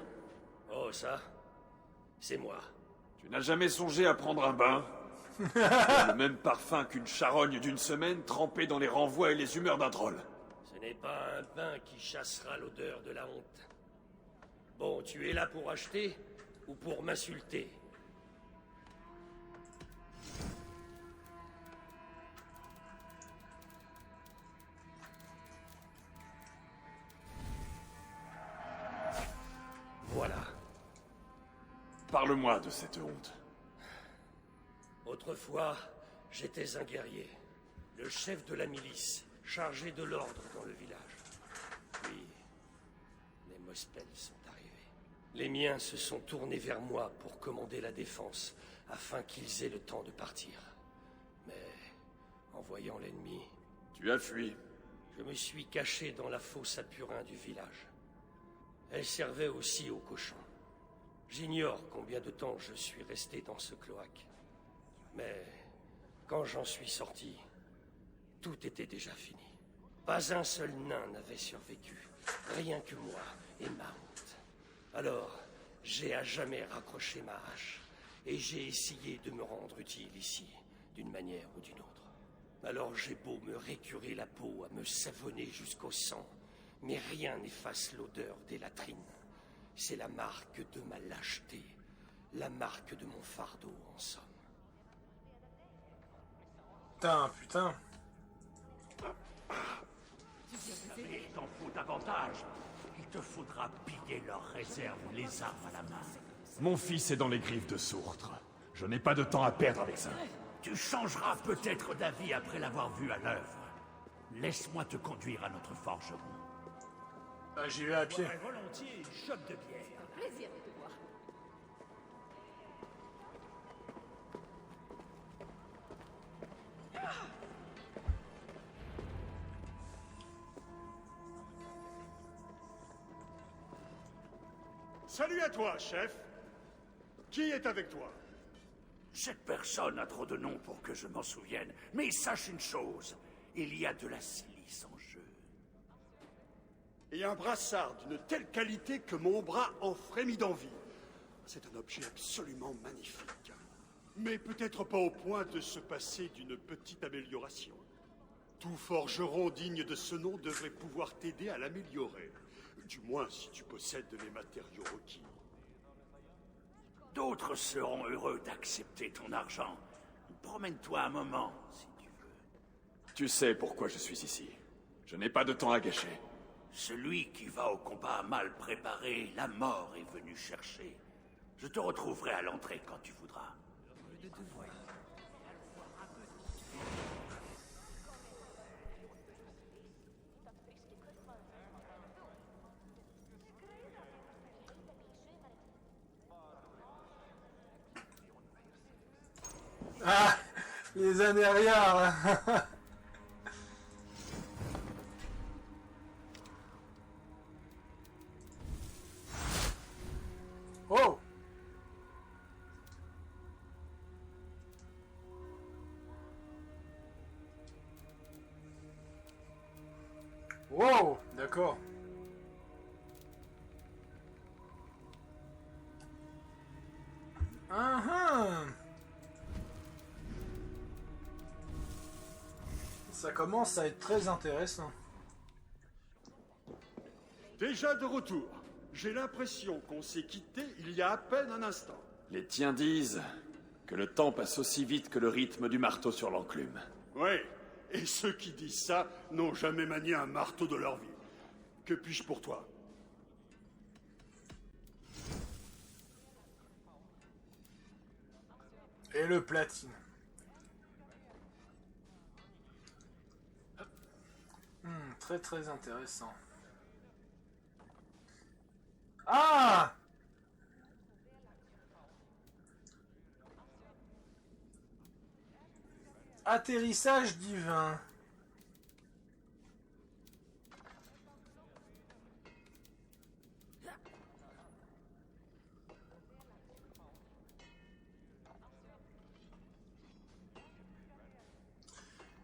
Oh, ça, c'est moi. Tu n'as jamais songé à prendre un bain? Le même parfum qu'une charogne d'une semaine trempée dans les renvois et les humeurs d'un troll. Ce n'est pas un bain qui chassera l'odeur de la honte. Bon, tu es là pour acheter ou pour m'insulter? Voilà. Parle-moi de cette honte. Autrefois, j'étais un guerrier, le chef de la milice, chargé de l'ordre dans le village. Puis, les Muspel sont arrivés. Les miens se sont tournés vers moi pour commander la défense, afin qu'ils aient le temps de partir. Mais, en voyant l'ennemi... Tu as fui. Je me suis caché dans la fosse à purin du village. Elle servait aussi aux cochons. J'ignore combien de temps je suis resté dans ce cloaque. Mais, Quand j'en suis sorti, tout était déjà fini. Pas un seul nain n'avait survécu. Rien que moi et Mount. Alors, j'ai à jamais raccroché ma hache. Et j'ai essayé de me rendre utile ici, d'une manière ou d'une autre. Alors j'ai beau me récurer la peau, à me savonner jusqu'au sang, mais rien n'efface l'odeur des latrines. C'est la marque de ma lâcheté, la marque de mon fardeau, en somme. Putain. Mais il t'en faut davantage. Il te faudra piller leurs réserves, les armes à la main. Mon fils est dans les griffes de Sourtre. Je n'ai pas de temps à perdre avec ça. Tu changeras peut-être d'avis après l'avoir vu à l'œuvre. Laisse-moi te conduire à notre forgeron. Ah, j'y vais à pied. J'aurais volontiers une chope de bière. Plaisir de te voir. Salut à toi, chef. Qui est avec toi? Cette personne a trop de noms pour que je m'en souvienne. Mais sache une chose, il y a de la silice en jeu. Et un brassard d'une telle qualité que mon bras en frémit d'envie. C'est un objet absolument magnifique. Mais peut-être pas au point de se passer d'une petite amélioration. Tout forgeron digne de ce nom devrait pouvoir t'aider à l'améliorer. Du moins si tu possèdes les matériaux requis. D'autres seront heureux d'accepter ton argent. Promène-toi un moment, si tu veux. Tu sais pourquoi je suis ici. Je n'ai pas de temps à gâcher. Celui qui va au combat mal préparé, la mort est venue chercher. Je te retrouverai à l'entrée quand tu voudras. Ah, les anériards. Oh. Wow, d'accord. Ça commence à être très intéressant. Déjà de retour. J'ai l'impression qu'on s'est quitté il y a à peine un instant. Les tiens disent que le temps passe aussi vite que le rythme du marteau sur l'enclume. Oui, et ceux qui disent ça n'ont jamais manié un marteau de leur vie. Que puis-je pour toi? Et le platine. Très très intéressant. Ah! Atterrissage divin.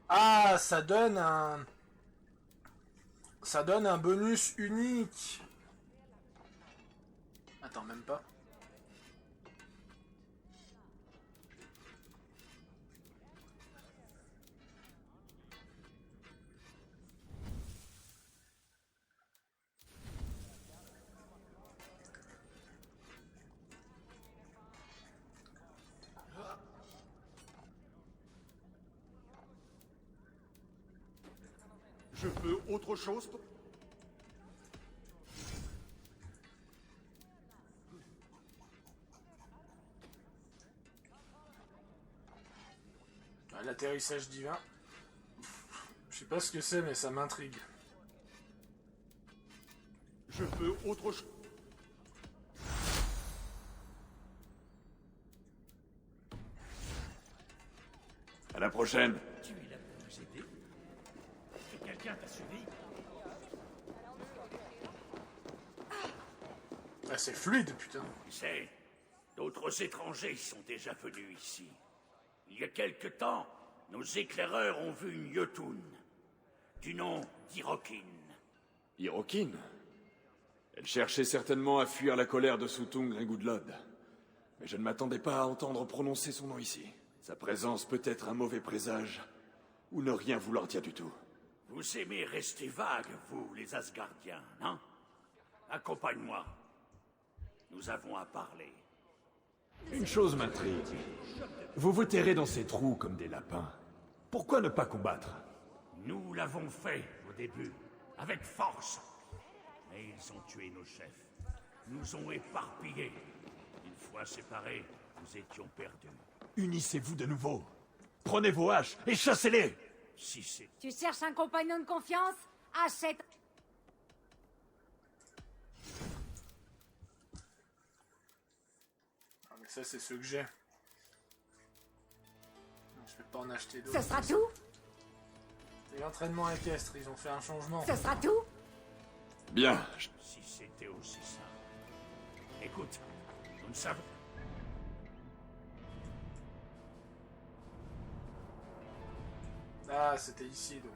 Ah, ça donne un bonus unique. Attends, même pas. Je peux autre chose? L'atterrissage divin. Je sais pas ce que c'est, mais ça m'intrigue. Je peux autre chose? À la prochaine. Tu es là pour nous aider? Et quelqu'un t'a suivi? Ah, c'est fluide, putain. Tu sais, d'autres étrangers sont déjà venus ici. Il y a quelque temps, nos éclaireurs ont vu une Yotun, du nom d'Irokin. Hirokin? Elle cherchait certainement à fuir la colère de Sutung Rengudlod. Mais je ne m'attendais pas à entendre prononcer son nom ici. Sa présence peut être un mauvais présage, ou ne rien vouloir dire du tout. Vous aimez rester vague, vous, les Asgardiens, non? Accompagne-moi. Nous avons à parler. Une chose m'intrigue. Vous vous terrez dans ces trous comme des lapins. Pourquoi ne pas combattre? Nous l'avons fait au début, avec force. Mais ils ont tué nos chefs, nous ont éparpillés. Une fois séparés, nous étions perdus. Unissez-vous de nouveau. Prenez vos haches et chassez-les! Si c'est... Tu cherches un compagnon de confiance? Achète... Ah, mais ça, c'est ceux que j'ai. Je vais pas en acheter d'autres. Ce sera tout? C'est l'entraînement équestre, ils ont fait un changement. Ce sera tout? Bien. Si c'était aussi simple. Écoute, nous ne savons... Ah, c'était ici, donc.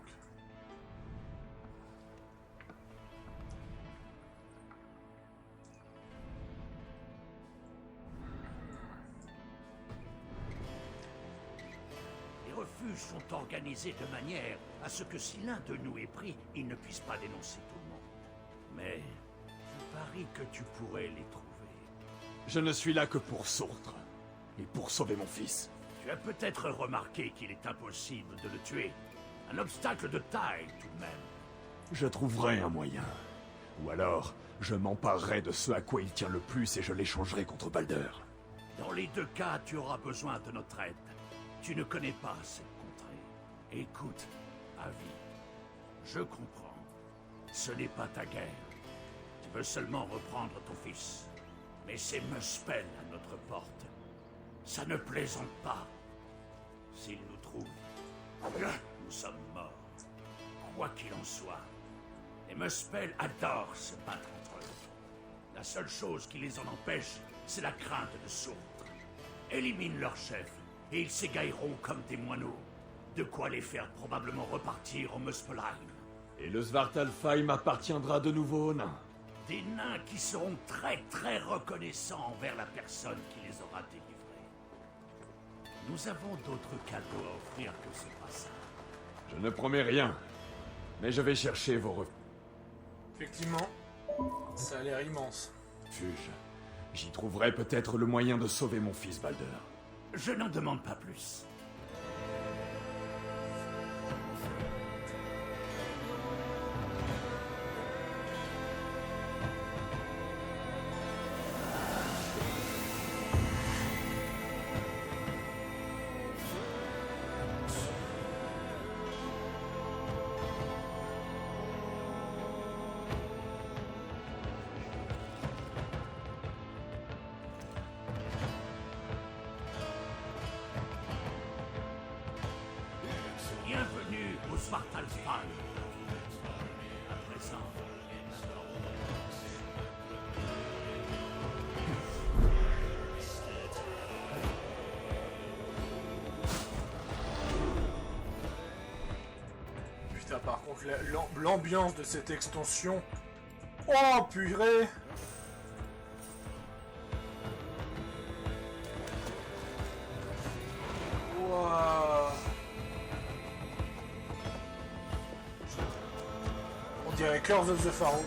Les refuges sont organisés de manière à ce que si l'un de nous est pris, il ne puisse pas dénoncer tout le monde. Mais je parie que tu pourrais les trouver. Je ne suis là que pour Sourtre. Et pour sauver mon fils. Tu as peut-être remarqué qu'il est impossible de le tuer. Un obstacle de taille, tout de même. Je trouverai un moyen. Ou alors, je m'emparerai de ce à quoi il tient le plus et je l'échangerai contre Balder. Dans les deux cas, tu auras besoin de notre aide. Tu ne connais pas cette contrée. Écoute, Avi, je comprends. Ce n'est pas ta guerre. Tu veux seulement reprendre ton fils. Mais c'est Muspel à notre porte. Ça ne plaisante pas. S'il nous trouve, nous sommes morts. Quoi qu'il en soit, les Muspel adorent se battre entre eux. La seule chose qui les en empêche, c'est la crainte de Sourtre. Élimine leur chef, et ils s'égailleront comme des moineaux. De quoi les faire probablement repartir au Muspelheim. Et le Svartalfheim appartiendra de nouveau aux nains. Des nains qui seront très reconnaissants envers la personne qui les aura délivrés. Nous avons d'autres cadeaux à offrir que ce brassard. Je ne promets rien, mais je vais chercher vos revenus. Effectivement, ça a l'air immense. Fuge, j'y trouverai peut-être le moyen de sauver mon fils Balder. Je n'en demande pas plus. Bienvenue au Svartalfheim. À présent. Putain, par contre, l'ambiance de cette extension... Oh, purée! Wouah! On dirait Curse of the Pharaoh.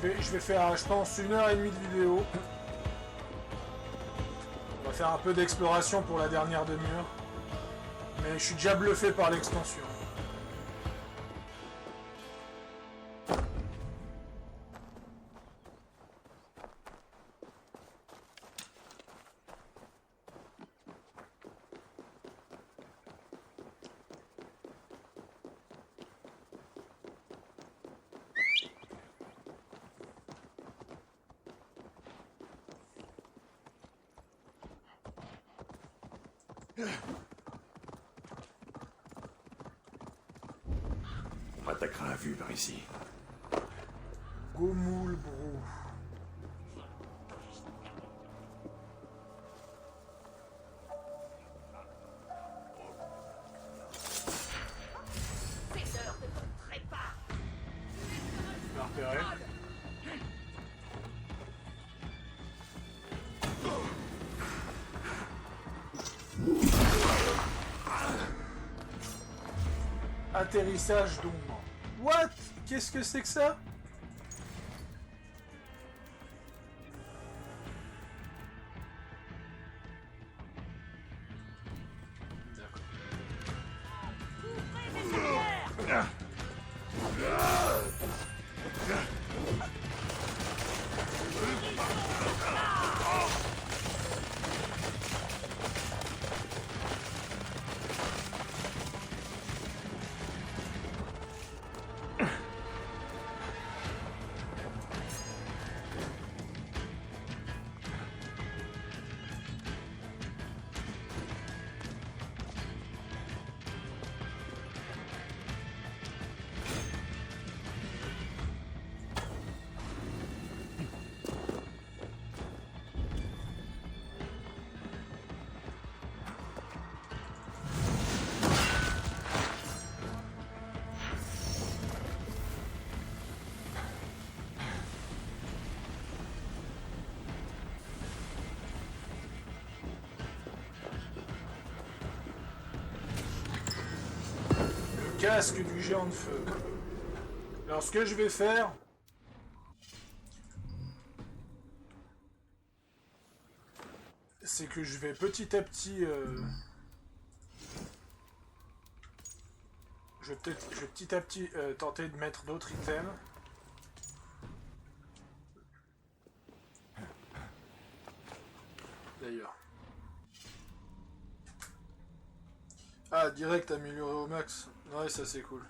je vais faire, je pense, 1h30 de vidéo. On va faire un peu d'exploration pour la dernière demi-heure. Mais je suis déjà bluffé par l'extension. On attaquera à vue par ici. Gomoul Brou. C'est l'heure de ton trépas. Je vais repérer. Atterrissage d'ombre. What? Qu'est-ce que c'est que ça? Casque du géant de feu. Alors ce que je vais faire, c'est que je vais petit à petit, je vais petit à petit tenter de mettre d'autres items. D'ailleurs. Ah, direct amélioré au max. Ouais, ça c'est cool.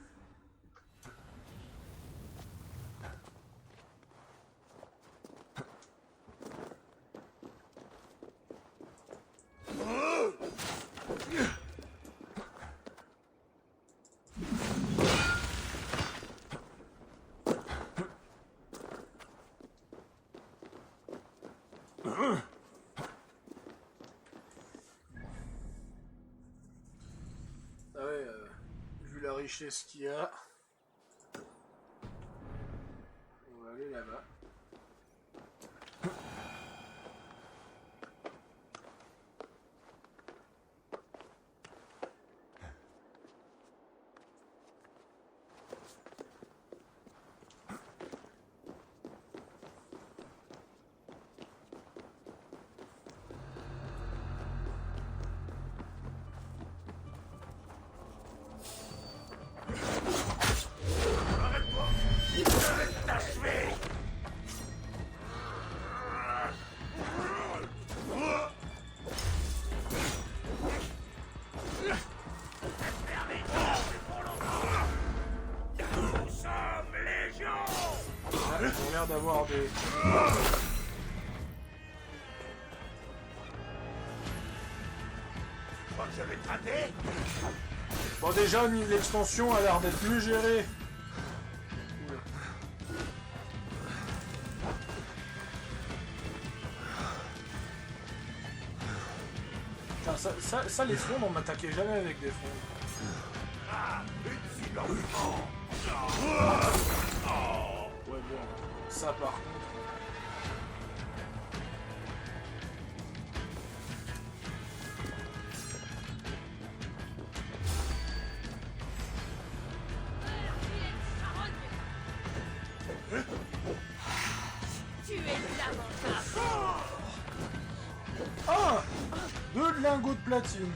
Ah ouais, vu la richesse qu'il y a, on va aller là-bas. Ils ont l'air d'avoir des... Bon, déjà, l'extension a l'air d'être mieux gérée. Putain, ça, les frondes, on m'attaquait jamais avec des frondes. Ouais, bon, ça par contre... Ah, 2 lingots de platine.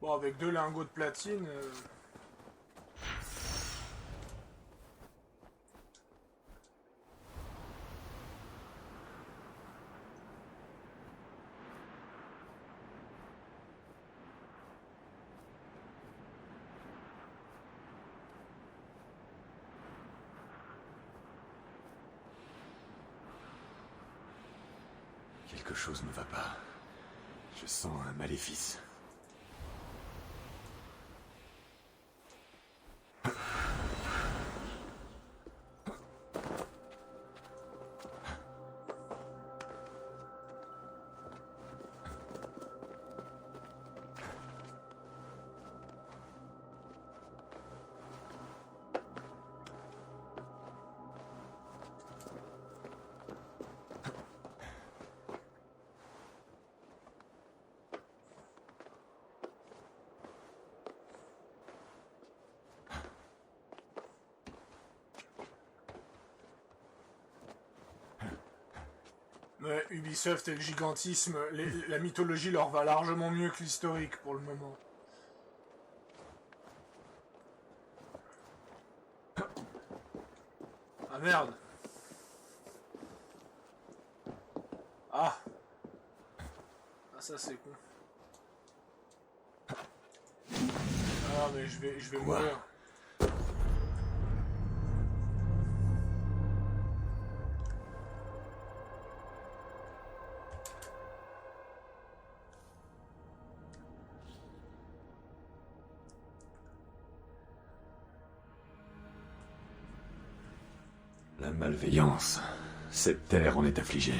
Bon, avec 2 lingots de platine... Quelque chose ne va pas. Je sens un maléfice. Ouais, Ubisoft et le gigantisme, la mythologie leur va largement mieux que l'historique pour le moment. Ah merde. Ah. Ah ça c'est con. Ah mais je vais mourir. La malveillance. Cette terre en est affligée.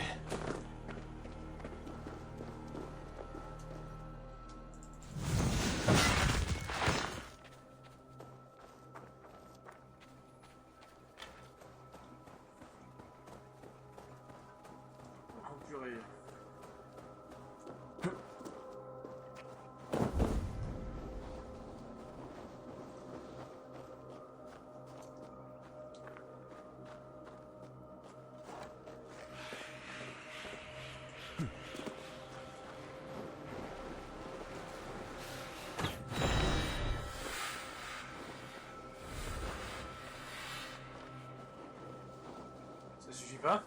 Oh purée. Ça suffit pas?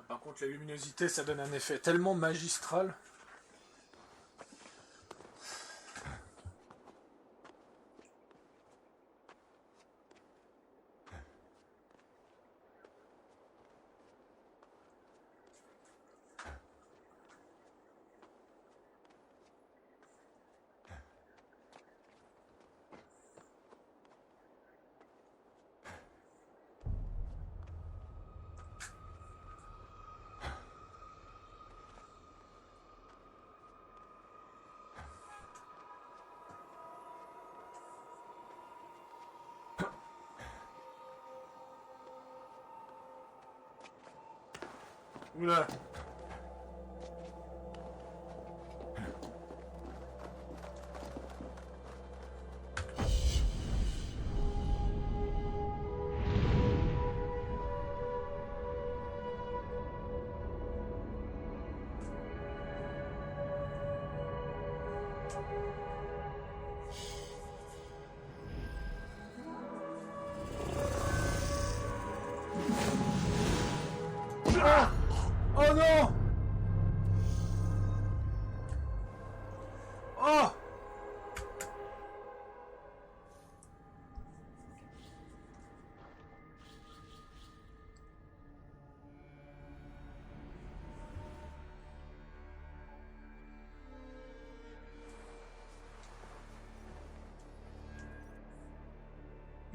Par contre, la luminosité, ça donne un effet tellement magistral. Oula. Ah! Oh non! Oh!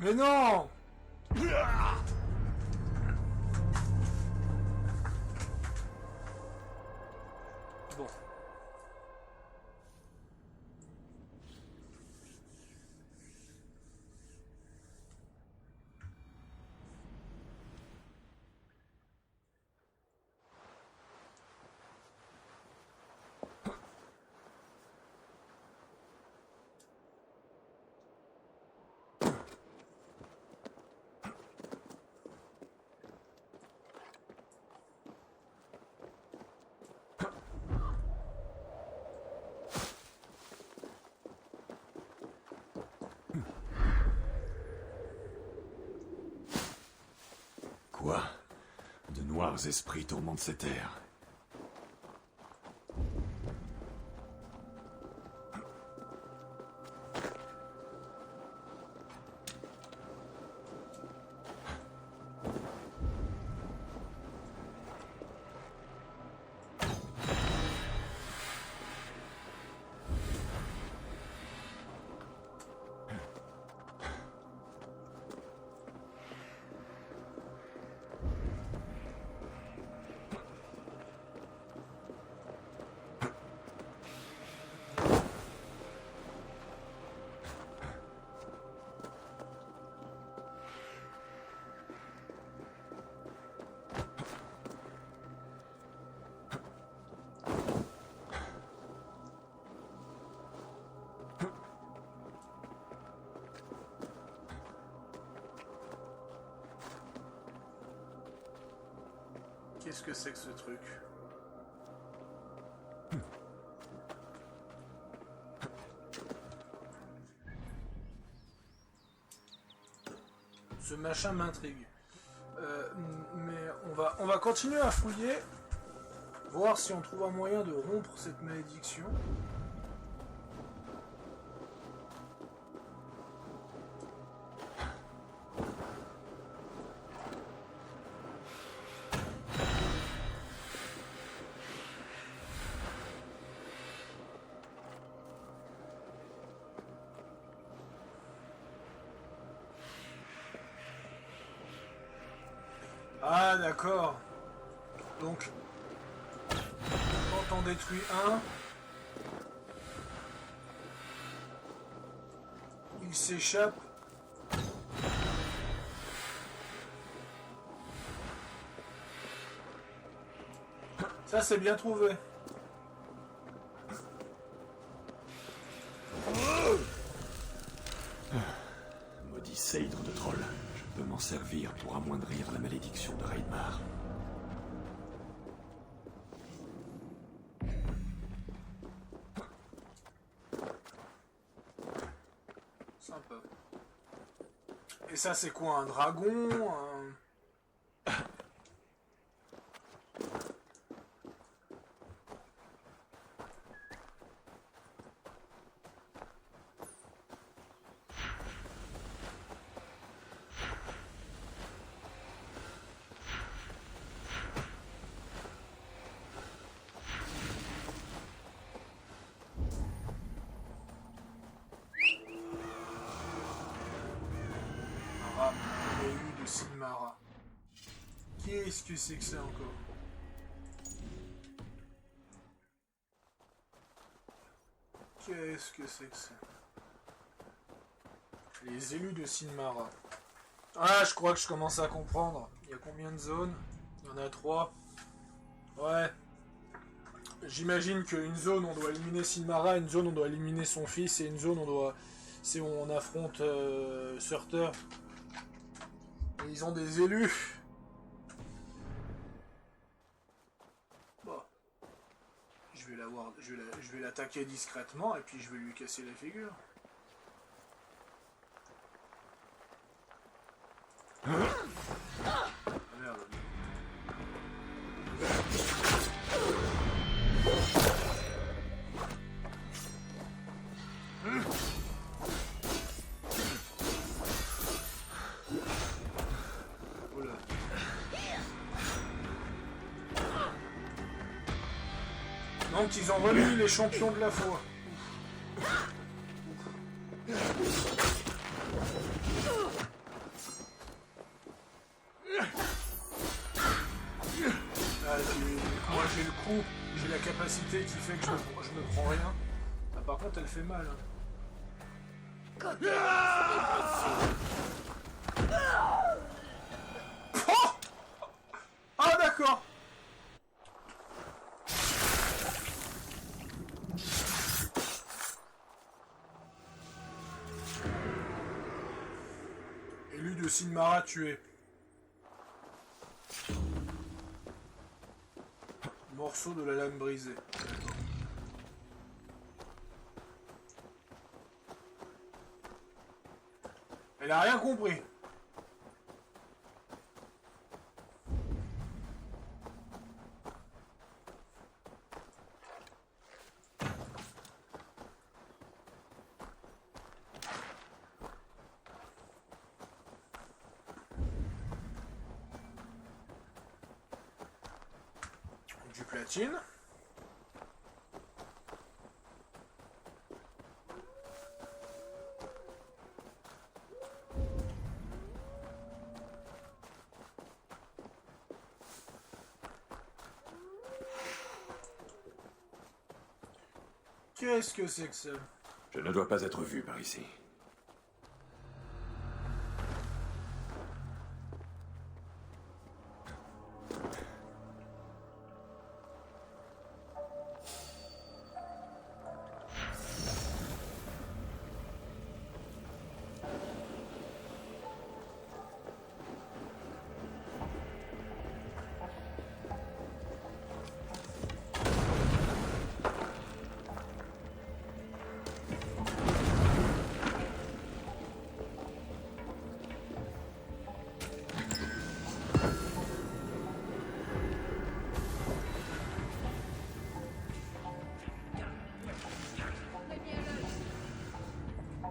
Mais non! Bon. Quoi? De noirs esprits tourmentent ces terres. Qu'est-ce que c'est que ce truc? Ce machin m'intrigue. Mais on va continuer à fouiller, voir si on trouve un moyen de rompre cette malédiction. Ah d'accord. Donc, quand on détruit un, il s'échappe. Ça c'est bien trouvé. Maudit Seydre de troll. Je peux m'en servir pour amoindrir la malédiction de Reidmar. Sympa. Et ça c'est quoi, un dragon, Silmara. Qu'est-ce que c'est que ça encore? Qu'est-ce que c'est que ça? Les élus de Silmara. Ah, je crois que je commence à comprendre. Il y a combien de zones? Il y en a 3. Ouais. J'imagine qu'une zone on doit éliminer Silmara, une zone on doit éliminer son fils, et une zone on doit... c'est où on affronte Surtur. Et ils ont des élus. Bon. Je vais l'avoir. Je vais l'attaquer discrètement et puis je vais lui casser la figure. Ah, merde. Donc ils ont remis les champions de la foi. coup, j'ai la capacité qui fait que je me prends rien. Ah, par contre, elle fait mal. Hein. Oh, ah, d'accord. Élu de Sinmara tué. Morceau de la lame brisée. D'accord. Elle a rien compris. Du platine. Qu'est-ce que c'est que ça? Je ne dois pas être vu par ici.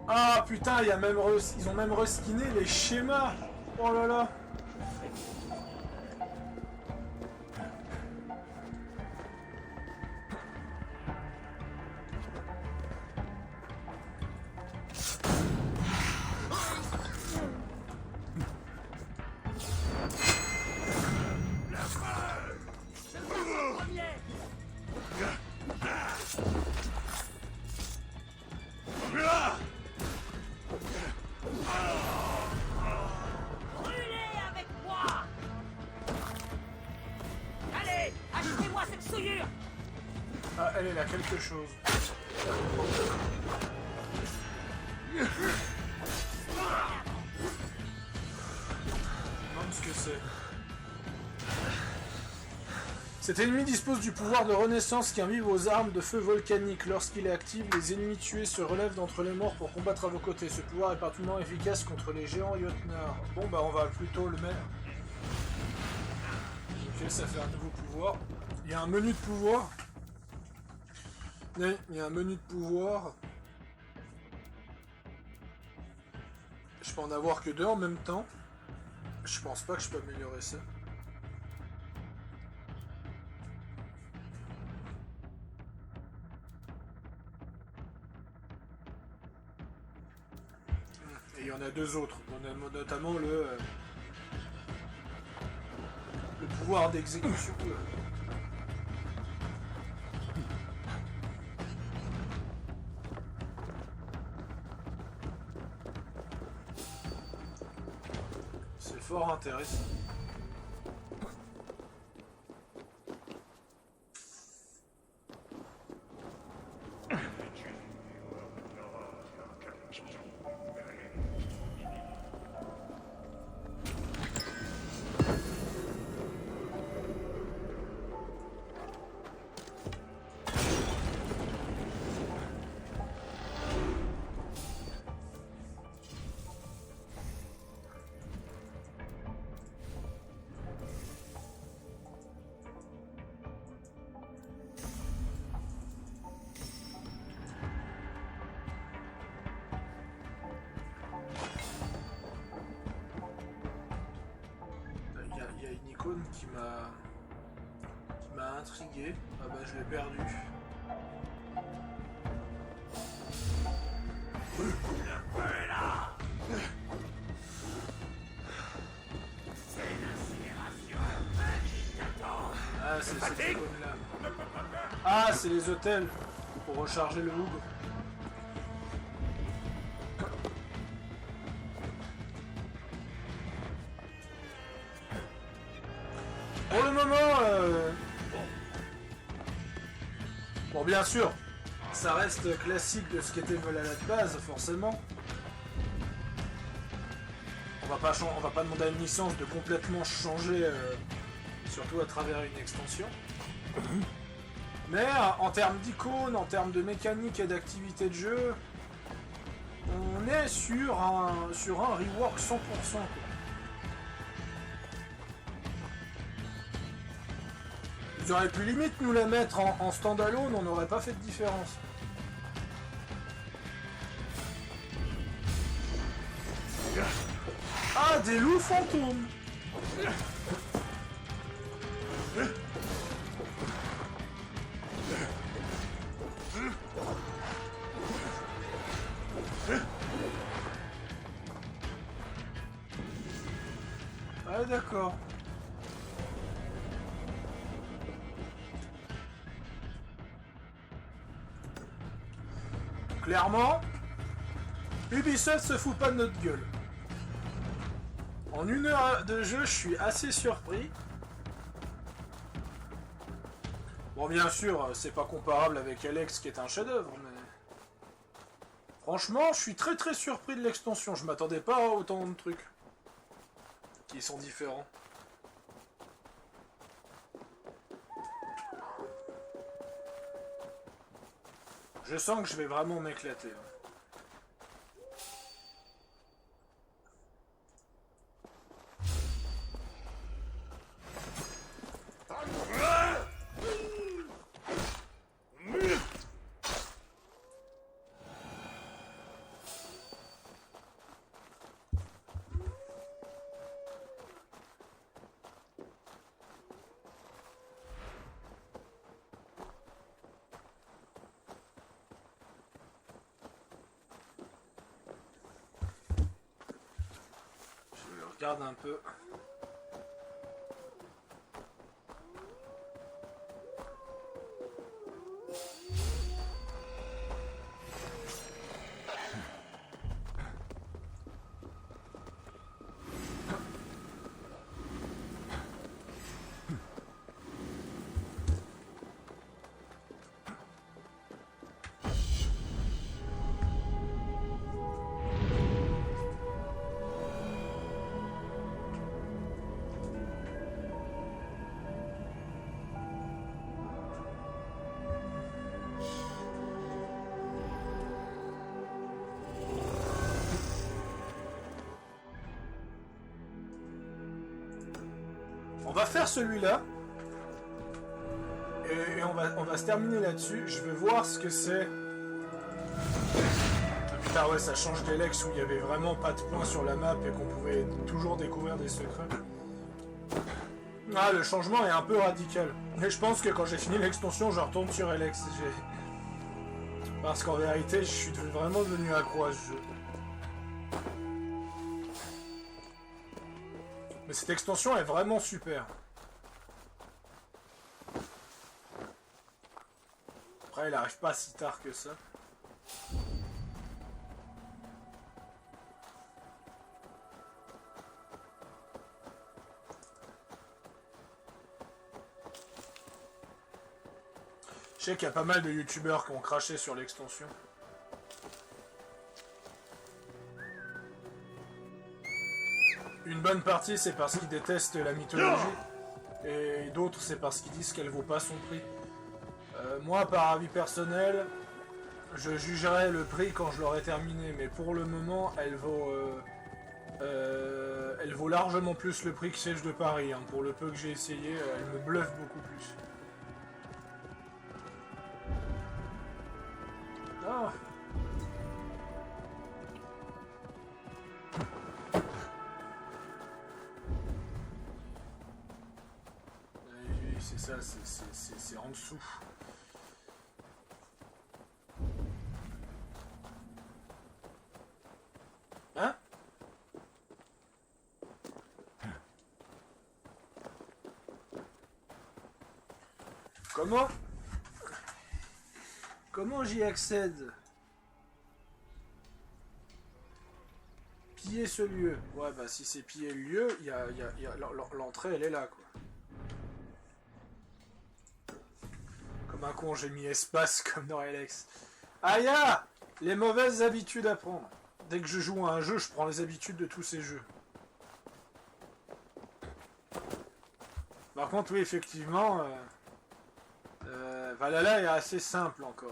Ah putain, il y a même ils ont même reskiné les schémas. Oh là là. Ah, elle a quelque chose. Je me demande ce que c'est. Cet ennemi dispose du pouvoir de renaissance qui invive aux armes de feu volcanique. Lorsqu'il est actif, les ennemis tués se relèvent d'entre les morts pour combattre à vos côtés. Ce pouvoir est particulièrement efficace contre les géants Jotnar. Bon bah on va plutôt le mettre. Ok, ça fait un nouveau pouvoir. Il y a un menu de pouvoir. Oui, il y a un menu de pouvoir. Je peux en avoir que deux en même temps. Je pense pas que je peux améliorer ça. Et il y en a deux autres. On a notamment le pouvoir d'exécution. C'est fort intéressant. Il y a une icône qui m'a intrigué. Ah bah je l'ai perdu. Ah c'est cette icône là. c'est les hôtels pour recharger le hood. Pour le moment, bon, bien sûr, ça reste classique de ce qu'était Valhalla de base, forcément. On va pas demander à une licence de complètement changer, surtout à travers une extension. Mais en termes d'icônes, en termes de mécanique et d'activité de jeu, on est sur un rework 100%. Quoi. Ils auraient pu limite nous la mettre en standalone, on n'aurait pas fait de différence. Ah, des loups fantômes! Ah, d'accord. Clairement, Ubisoft se fout pas de notre gueule. En 1 heure de jeu, je suis assez surpris. Bon, bien sûr, c'est pas comparable avec Alex qui est un chef-d'œuvre, mais... Franchement, je suis très surpris de l'extension. Je m'attendais pas à autant de trucs qui sont différents. Je sens que je vais vraiment m'éclater. Regarde un peu. On va faire celui-là. Et on va se terminer là-dessus. Je vais voir ce que c'est. Ah putain, ouais, ça change d'Elex où il y avait vraiment pas de points sur la map et qu'on pouvait toujours découvrir des secrets. Ah, le changement est un peu radical. Mais je pense que quand j'ai fini l'extension, je retourne sur Elex. Parce qu'en vérité, je suis vraiment devenu accro à ce jeu. Mais cette extension est vraiment super. Après, il arrive pas si tard que ça. Je sais qu'il y a pas mal de youtubeurs qui ont craché sur l'extension. Une bonne partie, c'est parce qu'ils détestent la mythologie. Et d'autres, c'est parce qu'ils disent qu'elle vaut pas son prix. Moi, par avis personnel, je jugerai le prix quand je l'aurai terminé. Mais pour le moment, elle vaut largement plus le prix que Siège de Paris. Hein. Pour le peu que j'ai essayé, elle me bluffe beaucoup plus. Ah. C'est ça, c'est en dessous. Hein? Comment? Comment j'y accède? Piller ce lieu. Ouais, bah si c'est piller le lieu, l'entrée, elle est là, quoi. Comme un con, j'ai mis espace comme dans Alex. Aïe! Les mauvaises habitudes à prendre. Dès que je joue à un jeu, je prends les habitudes de tous ces jeux. Par contre, oui, effectivement, Valhalla est assez simple encore.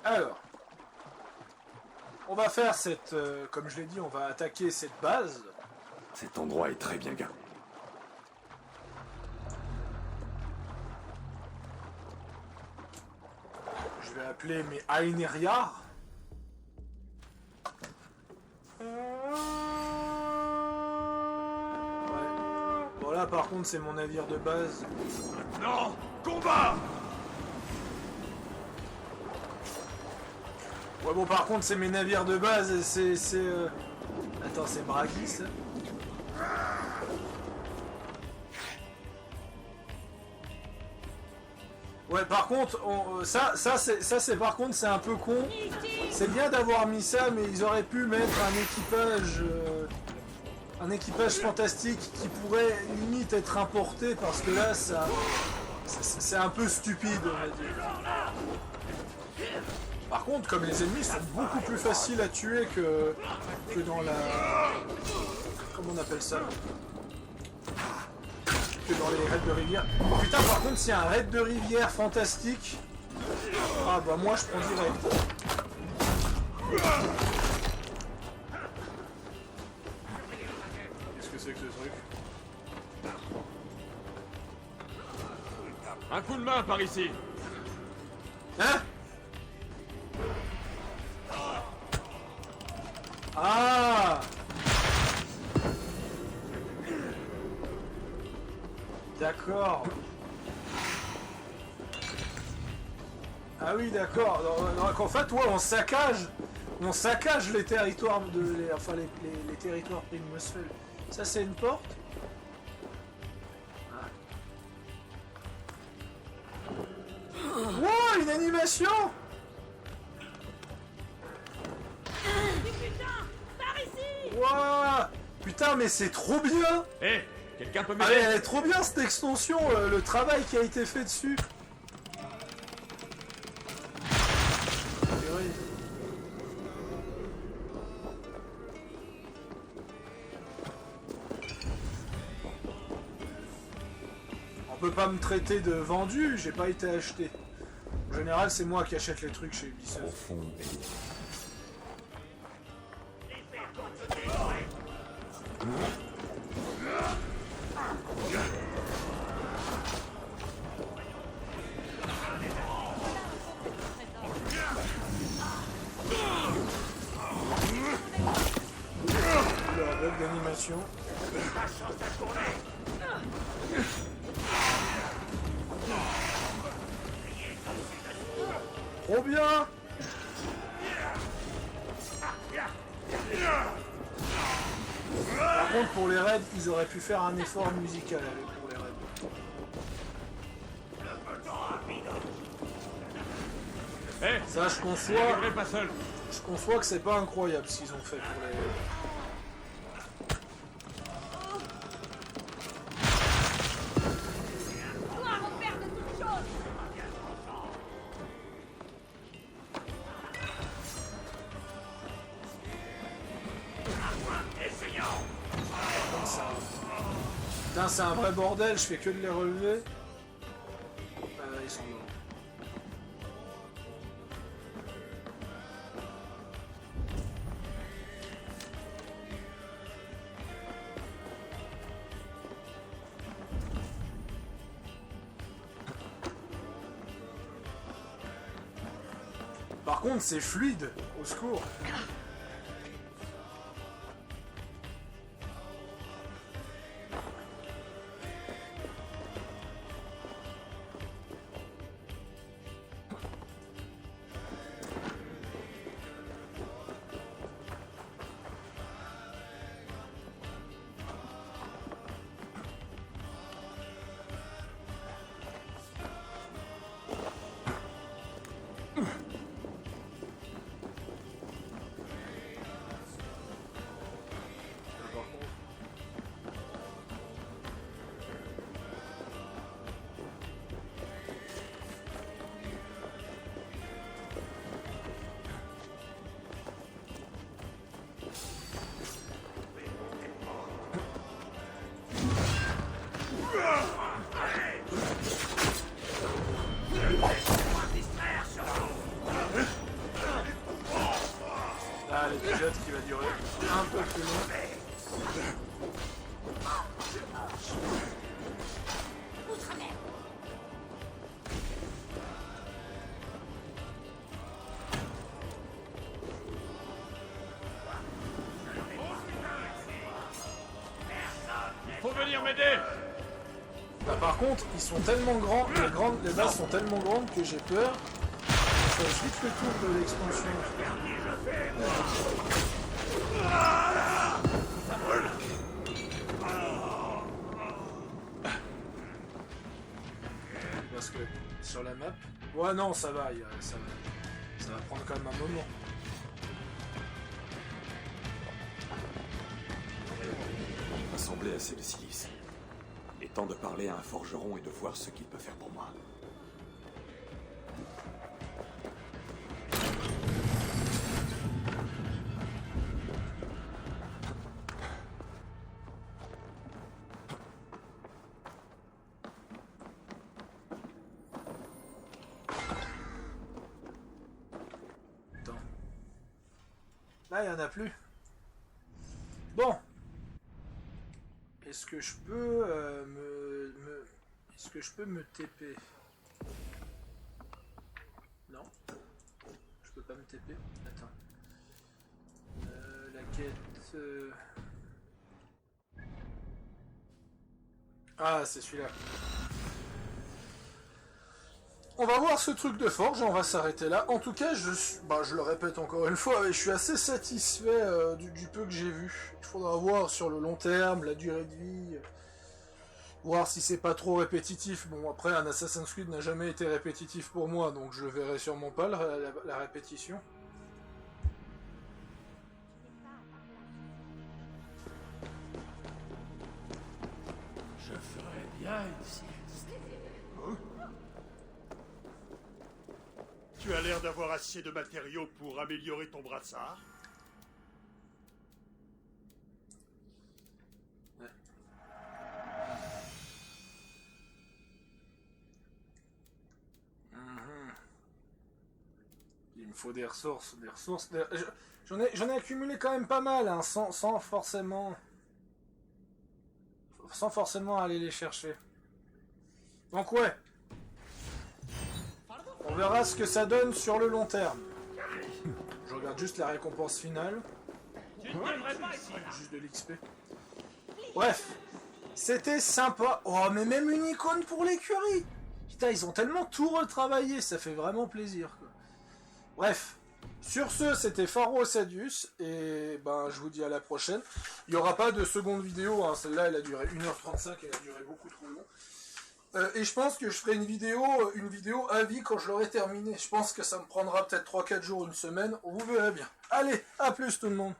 Alors, on va faire cette... comme je l'ai dit, on va attaquer cette base. Cet endroit est très bien gardé. Je vais appeler mes Aeneryar. Ouais. Bon là par contre c'est mon navire de base. Non! Combat! Ouais bon par contre c'est mes navires de base et c'est... Attends c'est Bragi ça? Ouais par contre ça c'est par contre c'est un peu con. C'est bien d'avoir mis ça mais ils auraient pu mettre un équipage fantastique qui pourrait limite être importé parce que là ça c'est un peu stupide on va dire. Par contre, comme les ennemis sont beaucoup plus faciles à tuer que dans la... Comment on appelle ça? Que dans les raids de rivière. Oh putain, par contre, s'il y a un raid de rivière fantastique... Ah bah moi, je prends direct. Qu'est-ce que c'est que ce truc? Un coup de main par ici. Hein? Ah! D'accord. Ah oui, d'accord. Donc en fait, ouais, on saccage les territoires les territoires pris de Mosfell. Ça, c'est une porte. Ah. Wow, une animation! Wouah! Putain, mais c'est trop bien! Hé, quelqu'un peut Ah, m'aider? elle est trop bien cette extension, le travail qui a été fait dessus. Oui. On peut pas me traiter de vendu, j'ai pas été acheté. En général, c'est moi qui achète les trucs chez Ubisoft. La bug d'animation. Trop bien! Par contre, pour les raids, ils auraient pu faire un effort musical pour les raids. Hé, Ça, je je conçois. n'arriverai pas seul. Je conçois que c'est pas incroyable ce qu'ils ont fait pour les... Putain, c'est un vrai bordel, je fais que de les relever. Ils sont morts. Par contre, c'est fluide, au secours. durer un peu plus long. Faut venir m'aider. Bah, par contre, ils sont tellement grands, les bases sont tellement grandes que j'ai peur. Ça vite le tour de l'expansion. Parce que sur la map, ouais non ça va, ça va prendre quand même un moment. Assembler assez de silice. Il est temps de parler à un forgeron et de voir ce qu'il peut faire pour moi. Attends. Là, il n'y en a plus. Bon. Est-ce que je peux Est-ce que je peux me TP? Non. Je peux pas me TP. Attends. La quête... Ah, c'est celui-là. On va voir ce truc de forge, on va s'arrêter là. En tout cas, je le répète encore une fois, je suis assez satisfait du peu que j'ai vu. Il faudra voir sur le long terme, la durée de vie, voir si c'est pas trop répétitif. Bon, après, un Assassin's Creed n'a jamais été répétitif pour moi, donc je verrai sûrement pas la répétition. Je ferais bien une sieste. Tu as l'air d'avoir assez de matériaux pour améliorer ton brassard. Ouais. Il me faut des ressources. J'en ai accumulé quand même pas mal, hein, sans forcément aller les chercher. Donc ouais. On verra ce que ça donne sur le long terme. Je regarde juste la récompense finale. Juste de l'XP. Bref. C'était sympa. Oh, mais même une icône pour l'écurie. Putain, ils ont tellement tout retravaillé. Ça fait vraiment plaisir, quoi. Bref. Sur ce, c'était Pharo Sadius. Et ben, je vous dis à la prochaine. Il n'y aura pas de seconde vidéo. Hein. Celle-là, elle a duré 1h35. Elle a duré beaucoup trop long. Et je pense que je ferai une vidéo à vie quand je l'aurai terminé. Je pense que ça me prendra peut-être 3-4 jours, une semaine. Vous verrez bien. Allez, à plus tout le monde.